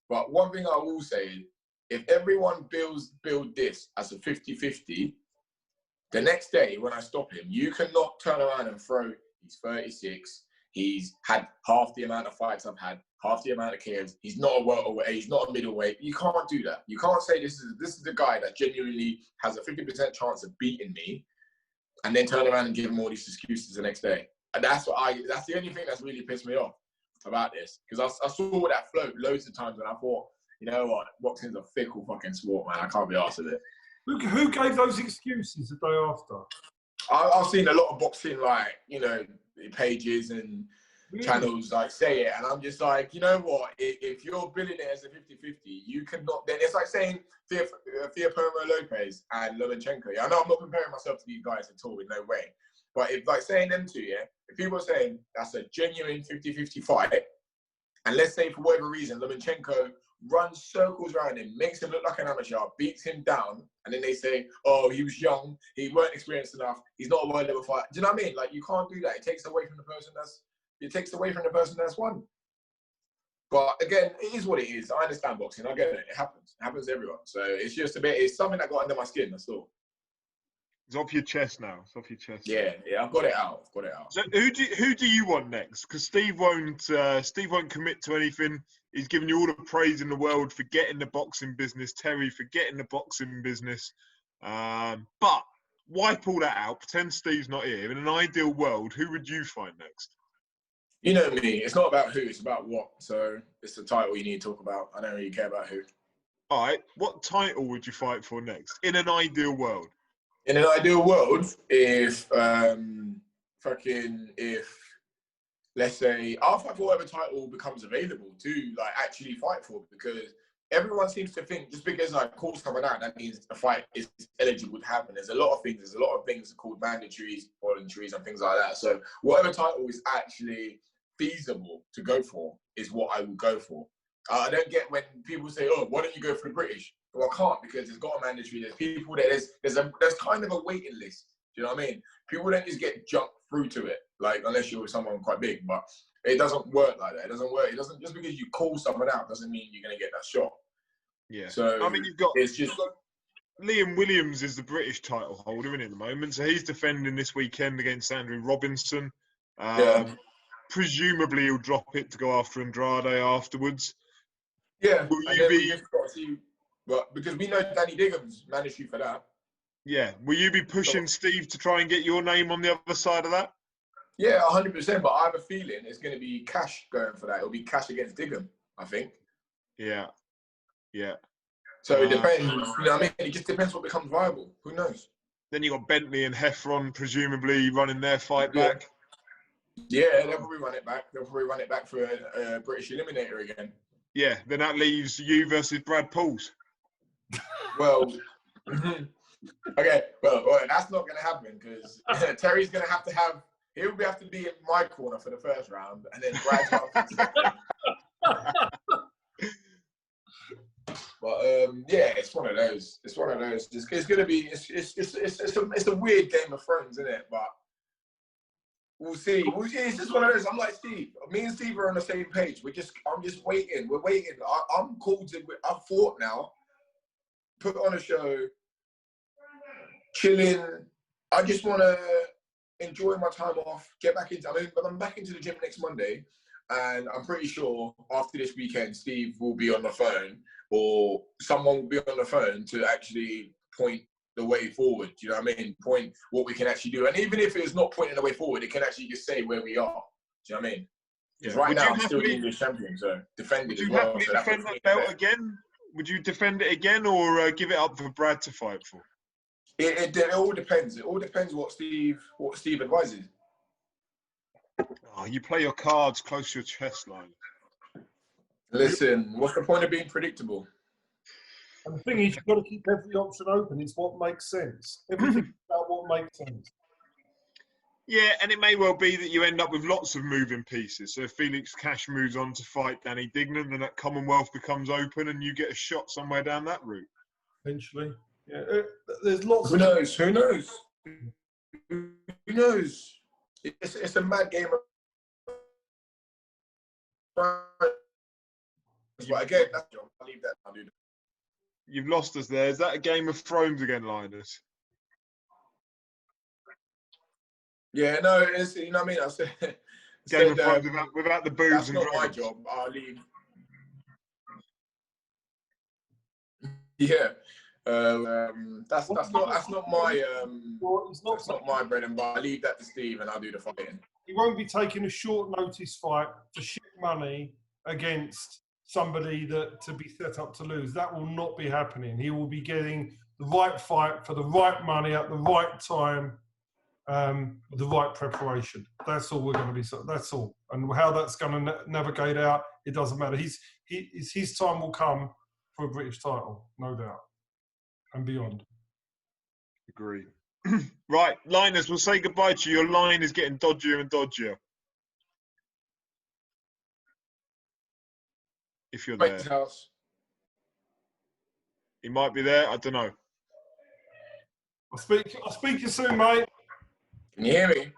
But one thing I will say, if everyone build this as a 50-50, the next day when I stop him, you cannot turn around and throw, he's 36, he's had half the amount of fights I've had, half the amount of KOs, he's not a welterweight, he's not a middleweight. You can't do that. You can't say this is the guy that genuinely has a 50% chance of beating me, and then turn around and give him all these excuses the next day. And that's the only thing that's really pissed me off about this. Because I saw that float loads of times and I thought, you know what, boxing's a fickle fucking sport, man. I can't be arsed with it. Who gave those excuses the day after? I've seen a lot of boxing, like, you know, pages and channels like say it, and I'm just like, you know what, if you're billing it as a 50-50, you cannot, then it's like saying Theopoma Lopez and Lomachenko. I know I'm not comparing myself to these guys at all, in no way, but if like saying them two, if people are saying that's a genuine 50-50 fight, and let's say for whatever reason Lomachenko runs circles around him, makes him look like an amateur, beats him down, and then they say, oh, he was young, he weren't experienced enough, he's not a world level fighter. Do you know what I mean? Like, you can't do that. It takes away from the person that's won. But again, it is what it is. I understand boxing. I get it. It happens. It happens to everyone. So it's just it's something that got under my skin. That's all. It's off your chest now. It's off your chest. Yeah, I've got it out. So who do you want next? Because Steve won't commit to anything. He's given you all the praise in the world for getting the boxing business. Terry for getting the boxing business. But wipe all that out. Pretend Steve's not here. In an ideal world, who would you find next? You know me. It's not about who. It's about what. So it's the title you need to talk about. I don't really care about who. All right. What title would you fight for next? In an ideal world. In an ideal world, if let's say I'll fight for whatever title becomes available to like actually fight for, because everyone seems to think just because like calls coming out, that means the fight is eligible to happen. There's a lot of things called mandatories, voluntaries, and things like that. So whatever title is actually feasible to go for is what I will go for. I don't get when people say, "Oh, why don't you go for the British?" Well, I can't, because it's got a mandatory. There's people that there's kind of a waiting list. Do you know what I mean? People don't just get jumped through to it, like unless you're with someone quite big. But it doesn't work like that. It doesn't work. It doesn't, just because you call someone out doesn't mean you're gonna get that shot. Yeah. So I mean, Liam Williams is the British title holder at the moment, so he's defending this weekend against Andrew Robinson. Presumably he'll drop it to go after Andrade afterwards. Yeah. Will you be? But because we know Danny Digham's mandatory for that. Yeah. Will you be pushing Steve to try and get your name on the other side of that? Yeah, 100%. But I have a feeling it's going to be Cash going for that. It'll be Cash against Digham, I think. Yeah. Yeah. So it depends. You know what I mean? It just depends what becomes viable. Who knows? Then you got Bentley and Heffron presumably running their fight back. Yeah, they'll probably run it back. They'll probably run it back for a British Eliminator again. Yeah, then that leaves you versus Brad Pauls. Well, okay, well, that's not going to happen, because Terry's going to have, he'll have to be in my corner for the first round, and then Brad's got But yeah, it's one of those. It's going to be. It's a weird Game of Thrones, isn't it? But we'll see. It's just one of those. I'm like Steve. Me and Steve are on the same page. I'm just waiting. We're waiting. I'm called to. I've fought now. Put on a show. Chilling. I just want to enjoy my time off. Get back into. I'm back into the gym next Monday, and I'm pretty sure after this weekend, Steve will be on the phone, or someone will be on the phone to actually point the way forward. Do you know what I mean? Point what we can actually do. And even if it's not pointing the way forward, it can actually just say where we are. Do you know what I mean? Because right now I'm still the English champion, so defending as well. Would you defend that belt again? Would you defend it again, or give it up for Brad to fight for? It all depends. It all depends what Steve advises. Oh, you play your cards close to your chest line. Listen, what's the point of being predictable? And the thing is, you've got to keep every option open. It's what makes sense. Everything's about what makes sense. Yeah, and it may well be that you end up with lots of moving pieces. So if Felix Cash moves on to fight Danny Dignam, then that Commonwealth becomes open and you get a shot somewhere down that route. Eventually. Yeah. There's lots Who knows? who knows? It's a mad game. But again, that's job. I'll leave that. I'll do that. You've lost us there. Is that a Game of Thrones again, Linus? Yeah, no, it's, you know what I mean? I said, Game of Thrones without the boobs that's and not my dragons. job. I'll leave. Yeah, that's not my bread and butter. I leave that to Steve, and I'll do the fighting. He won't be taking a short notice fight for shit money against somebody that to be set up to lose. That will not be happening. He will be getting the right fight for the right money at the right time, with the right preparation. That's all we're going to be. That's all. And how that's going to navigate out, it doesn't matter. His time will come for a British title, no doubt, and beyond. Agreed. Right, Linus, we'll say goodbye to you. Your line is getting dodgier and dodgier. If you're there. House. He might be there, I don't know. I'll speak to you soon, mate. Can you hear me?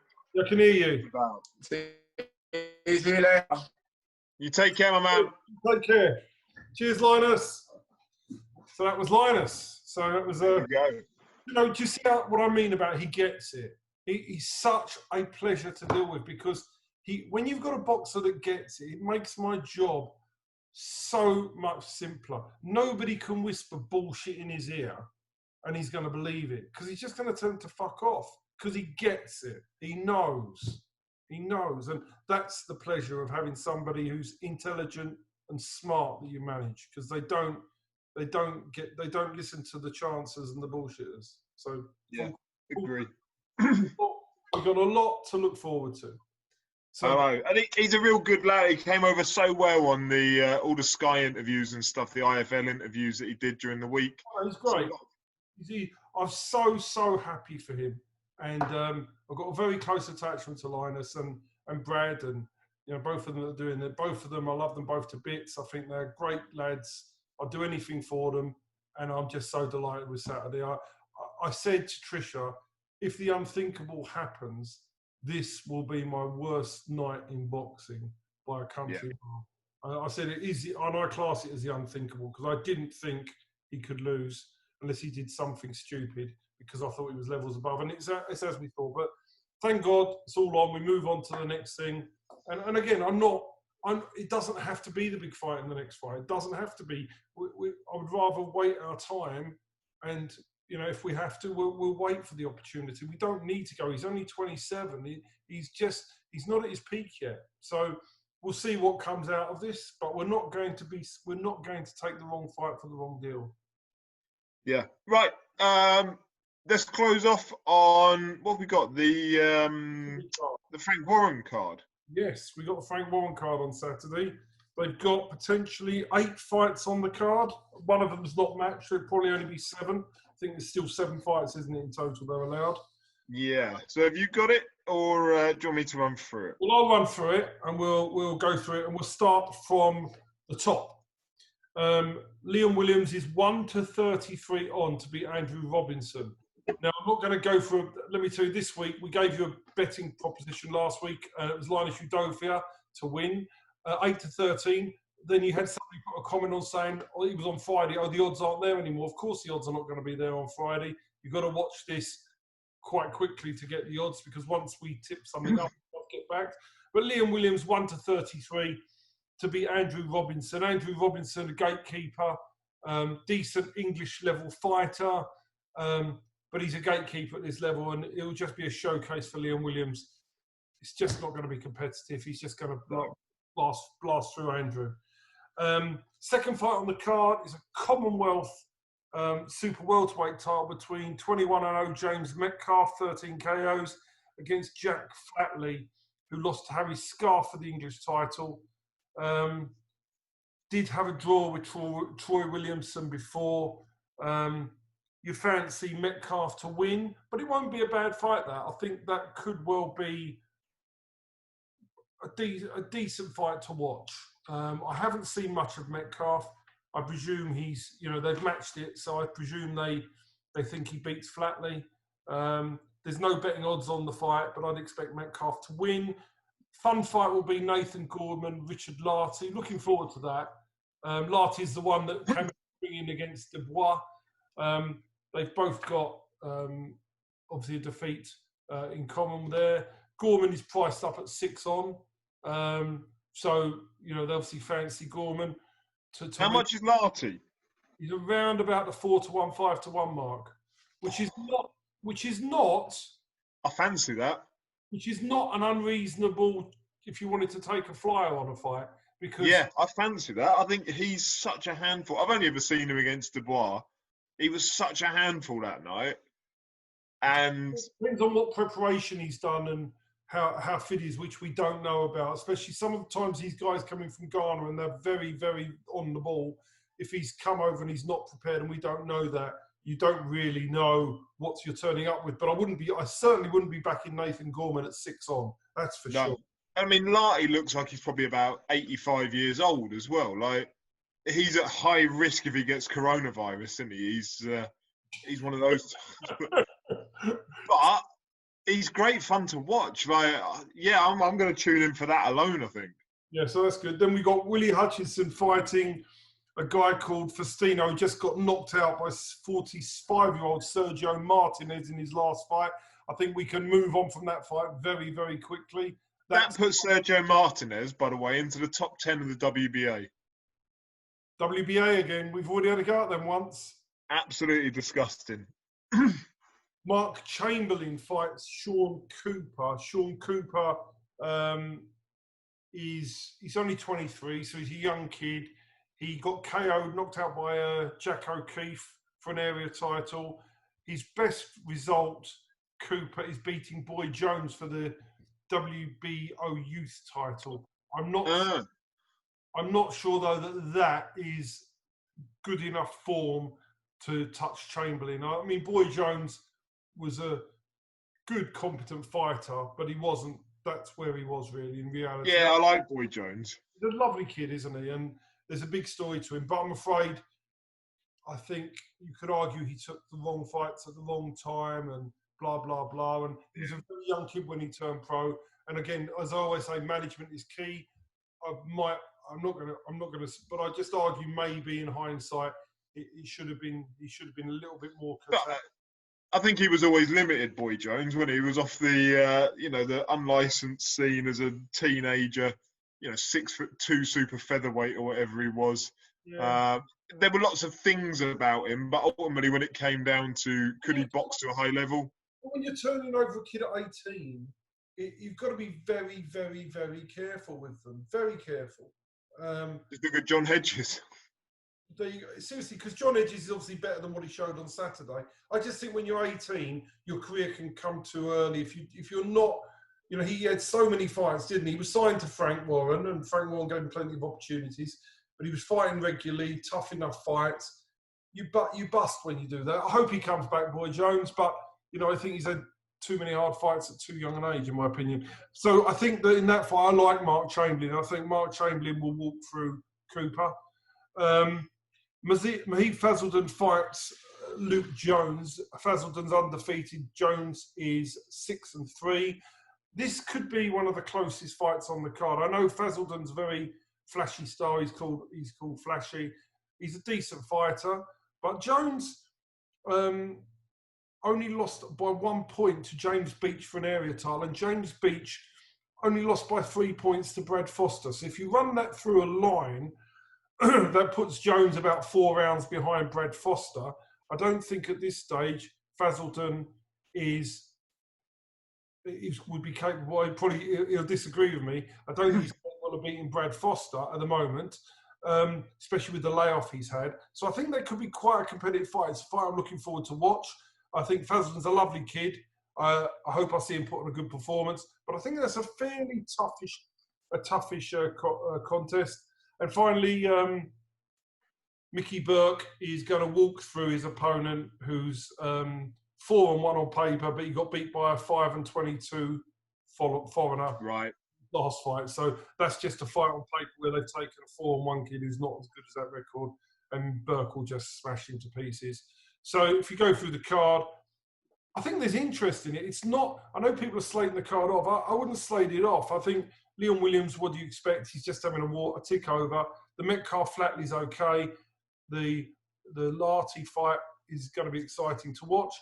I can hear you. See you later. You take care, my man. Take care. Cheers, Linus. So that was Linus. So that was There we go. you know, do you see what I mean about he gets it? He's such a pleasure to deal with because when you've got a boxer that gets it, it makes my job so much simpler. Nobody can whisper bullshit in his ear and he's going to believe it because he's just going to tell him to fuck off because he gets it. He knows. He knows. And that's the pleasure of having somebody who's intelligent and smart that you manage because they don't listen to the chancers and the bullshitters. So yeah, agree. We've got a lot to look forward to. So, I know. I think he's a real good lad. He came over so well on the all the Sky interviews and stuff, the IFL interviews that he did during the week. He's great. I'm so happy for him, and I've got a very close attachment to Linus and Brad, and you know both of them are doing it. Both of them, I love them both to bits. I think they're great lads. I'll do anything for them, and I'm just so delighted with Saturday. I said to Tricia, if the unthinkable happens, this will be my worst night in boxing by a country mile. I said it is, and I class it as the unthinkable because I didn't think he could lose unless he did something stupid because I thought he was levels above, and it's as we thought. But thank God it's all on. We move on to the next thing, and again, it doesn't have to be the big fight in the next fight. It doesn't have to be. I would rather wait our time, and you know, if we have to, we'll wait for the opportunity. We don't need to go. He's only 27. He's not at his peak yet. So we'll see what comes out of this. But we're not going to take the wrong fight for the wrong deal. Yeah. Right. Let's close off on what we got. The Frank Warren card. Yes, we got the Frank Warren card on Saturday. They've got potentially 8 fights on the card. One of them's not matched. There'll probably only be 7. I think there's still 7 fights, isn't it, in total they're allowed? Yeah. So have you got it, or do you want me to run through it? Well, I'll run through it, and we'll go through it, and we'll start from the top. Liam Williams is 1-33 on to beat Andrew Robinson. Now, I'm not going to go for. Let me tell you, this week we gave you a betting proposition last week, and it was Linus Udofia to win, 8-13. Then you had somebody put a comment on saying, "Oh, it was on Friday. Oh, the odds aren't there anymore." Of course, the odds are not going to be there on Friday. You've got to watch this quite quickly to get the odds because once we tip something up, we'll get back. But Liam Williams 1-33 to beat Andrew Robinson. Andrew Robinson, a gatekeeper, decent English level fighter, but he's a gatekeeper at this level, and it will just be a showcase for Liam Williams. It's just not going to be competitive. He's just going to blast through Andrew. Second fight on the card is a Commonwealth super welterweight title between 21-0 James Metcalf, 13 KOs, against Jack Flatley, who lost to Harry Scarf for the English title. Did have a draw with Troy Williamson before. You fancy Metcalf to win, but it won't be a bad fight, that. I think that could well be a decent fight to watch. I haven't seen much of Metcalf. I presume they've matched it, so I presume they think he beats Flatley. There's no betting odds on the fight, but I'd expect Metcalf to win. Fun fight will be Nathan Gorman, Richard Larty. Looking forward to that. Larty's the one that came in against Dubois. They've both got obviously a defeat in common there. Gorman is priced up at 6 on. So, you know, they obviously fancy Gorman. How much is Larty? He's around about the 4 to 1, 5 to 1 mark, which is not. I fancy that. Which is not an unreasonable if you wanted to take a flyer on a fight. Because yeah, I fancy that. I think he's such a handful. I've only ever seen him against Dubois. He was such a handful that night. And it depends on what preparation he's done and how fit he is, which we don't know about. Especially some of the times these guys coming from Ghana and they're very, very on the ball. If he's come over and he's not prepared and we don't know that, you don't really know what you're turning up with. But I certainly wouldn't be backing Nathan Gorman at 6 on. That's for sure. I mean, Larty looks like he's probably about 85 years old as well. Like, he's at high risk if he gets coronavirus, isn't he? He's one of those. But he's great fun to watch. Like, yeah, I'm going to tune in for that alone, I think. Yeah, so that's good. Then we got Willie Hutchinson fighting a guy called Festino, who just got knocked out by 45-year-old Sergio Martinez in his last fight. I think we can move on from that fight very, very quickly. That puts Sergio Martinez, by the way, into the top 10 of the WBA. WBA again. We've already had a go at them once. Absolutely disgusting. Mark Chamberlain fights Sean Cooper. Sean Cooper he's only 23, so he's a young kid. He got KO'd, knocked out by Jack O'Keefe for an area title. His best result, Cooper, is beating Boy Jones for the WBO youth title. I'm not sure though that is good enough form to touch Chamberlain. I mean, Boy Jones was a good, competent fighter, but he wasn't. That's where he was really in reality. Yeah, I like Boy Jones. He's a lovely kid, isn't he? And there's a big story to him. But I'm afraid, I think you could argue he took the wrong fights at the wrong time and blah, blah, blah. And he was a very young kid when he turned pro. And again, as I always say, management is key. I'm not gonna, but I just argue maybe in hindsight, he should have been a little bit more. I think he was always limited, Boy Jones, when he was off the the unlicensed scene as a teenager. 6'2" super featherweight or whatever he was. Yeah. There were lots of things about him, but ultimately, when it came down to could he box to a high level? When you're turning over a kid at 18, you've got to be very, very, very careful with them. Very careful. Just look at John Hedges. Seriously, because John Hedges is obviously better than what he showed on Saturday. I just think when you're 18, your career can come too early. If you're not, he had so many fights, didn't he? He was signed to Frank Warren, and Frank Warren gave him plenty of opportunities. But he was fighting regularly, tough enough fights. You bust when you do that. I hope he comes back, Boy Jones. But I think he's had too many hard fights at too young an age, in my opinion. So I think that in that fight, I like Mark Chamberlain. I think Mark Chamberlain will walk through Cooper. Mahid Fazaldin fights Luke Jones. Fazaldin's undefeated. Jones is 6-3. This could be one of the closest fights on the card. I know Fazaldin's very flashy star. He's called Flashy. He's a decent fighter, but Jones only lost by 1 point to James Beach for an area title, and James Beach only lost by 3 points to Brad Foster. So if you run that through a line, that puts Jones about 4 rounds behind Brad Foster. I don't think at this stage Fazaldin would be capable. He'll disagree with me. I don't think he's capable of beating Brad Foster at the moment, especially with the layoff he's had. So I think that could be quite a competitive fight. It's a fight I'm looking forward to watch. I think Fazaldin's a lovely kid. I hope I see him put on a good performance. But I think that's a fairly toughish contest. And finally, Mickey Burke is going to walk through his opponent, who's 4-1 on paper, but he got beat by a 5-22 foreigner last fight. So that's just a fight on paper where they've taken a 4-1 kid who's not as good as that record, and Burke will just smash him to pieces. So if you go through the card, I think there's interest in it. It's not. I know people are slating the card off. I wouldn't slate it off. I think Leon Williams. What do you expect? He's just having a tick over. The Metcalf Flatley's okay. The Larty fight is going to be exciting to watch,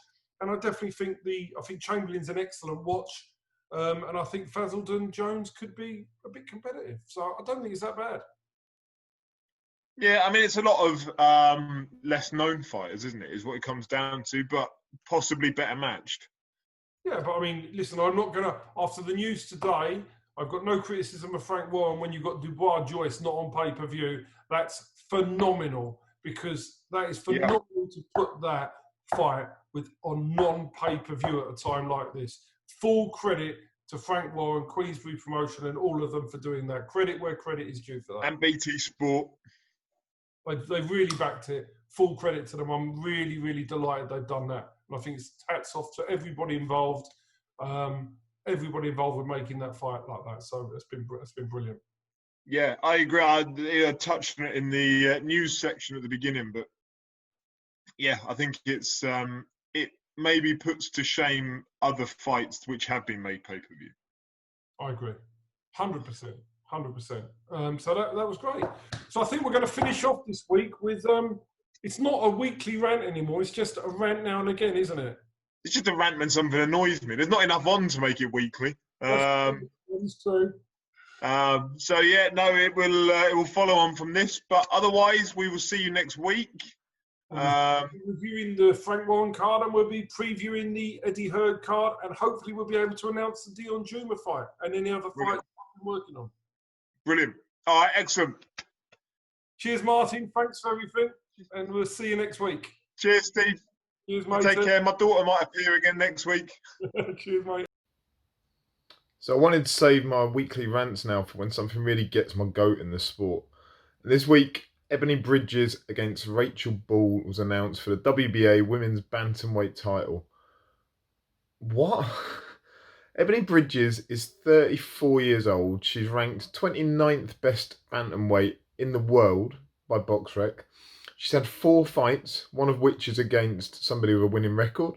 and I definitely think I think Chamberlain's an excellent watch, and I think Fazildon Jones could be a bit competitive. So I don't think it's that bad. Yeah, I mean, it's a lot of less known fighters, isn't it? Is what it comes down to, but possibly better matched. Yeah, but I mean, listen, I'm not going to, after the news today, I've got no criticism of Frank Warren when you've got Dubois Joyce not on pay-per-view. That's phenomenal, because that is phenomenal to put that fight on non-pay-per-view at a time like this. Full credit to Frank Warren, Queensbury Promotion, and all of them for doing that. Credit where credit is due for that. And BT Sport. They've really backed it. Full credit to them. I'm really, really delighted they've done that. And I think it's hats off to everybody involved. Everybody involved with making that fight like that. So it's been brilliant. Yeah, I agree. I touched on it in the news section at the beginning, but yeah, I think it maybe puts to shame other fights which have been made pay-per-view. I agree. 100%. 100%. So that was great. So I think we're going to finish off this week with it's not a weekly rant anymore. It's just a rant now and again, isn't it? It's just a rant when something annoys me. There's not enough on to make it weekly. That is true. So yeah, no, it will follow on from this. But otherwise, we will see you next week. We'll be reviewing the Frank Warren card, and we'll be previewing the Eddie Hearn card, and hopefully we'll be able to announce the Dion Juma fight and any other fights I'm working on. Brilliant. All right, excellent. Cheers, Martin. Thanks for everything, and we'll see you next week. Cheers, Steve. Cheers, mate. Take care. My daughter might appear again next week. Cheers, mate. So I wanted to save my weekly rants now for when something really gets my goat in the sport. This week, Ebony Bridges against Rachel Ball was announced for the WBA Women's Bantamweight title. What? Ebony Bridges is 34 years old. She's ranked 29th best bantamweight in the world by BoxRec. She's had 4 fights, one of which is against somebody with a winning record.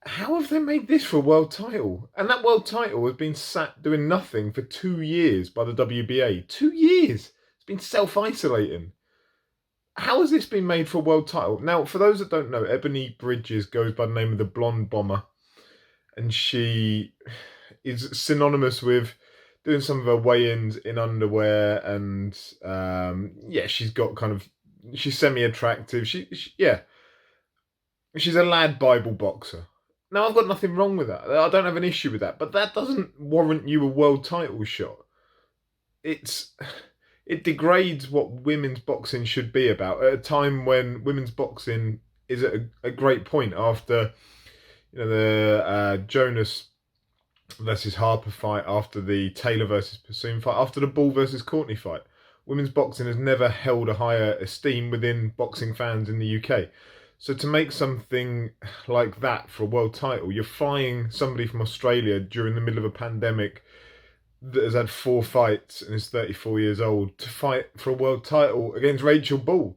How have they made this for a world title? And that world title has been sat doing nothing for 2 years by the WBA. 2 years! It's been self-isolating. How has this been made for a world title? Now, for those that don't know, Ebony Bridges goes by the name of the Blonde Bomber. And she is synonymous with doing some of her weigh-ins in underwear. And, she's got she's semi-attractive. She's a lad Bible boxer. Now, I've got nothing wrong with that. I don't have an issue with that. But that doesn't warrant you a world title shot. It degrades what women's boxing should be about at a time when women's boxing is at a great point after the Jonas versus Harper fight, after the Taylor versus Pursoon fight, after the Ball versus Courtney fight. Women's boxing has never held a higher esteem within boxing fans in the UK. So to make something like that for a world title, you're flying somebody from Australia during the middle of a pandemic that has had 4 fights and is 34 years old to fight for a world title against Rachel Ball.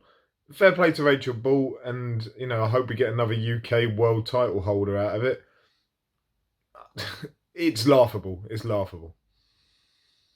Fair play to Rachel Ball, and I hope we get another UK world title holder out of it. It's laughable. It's laughable.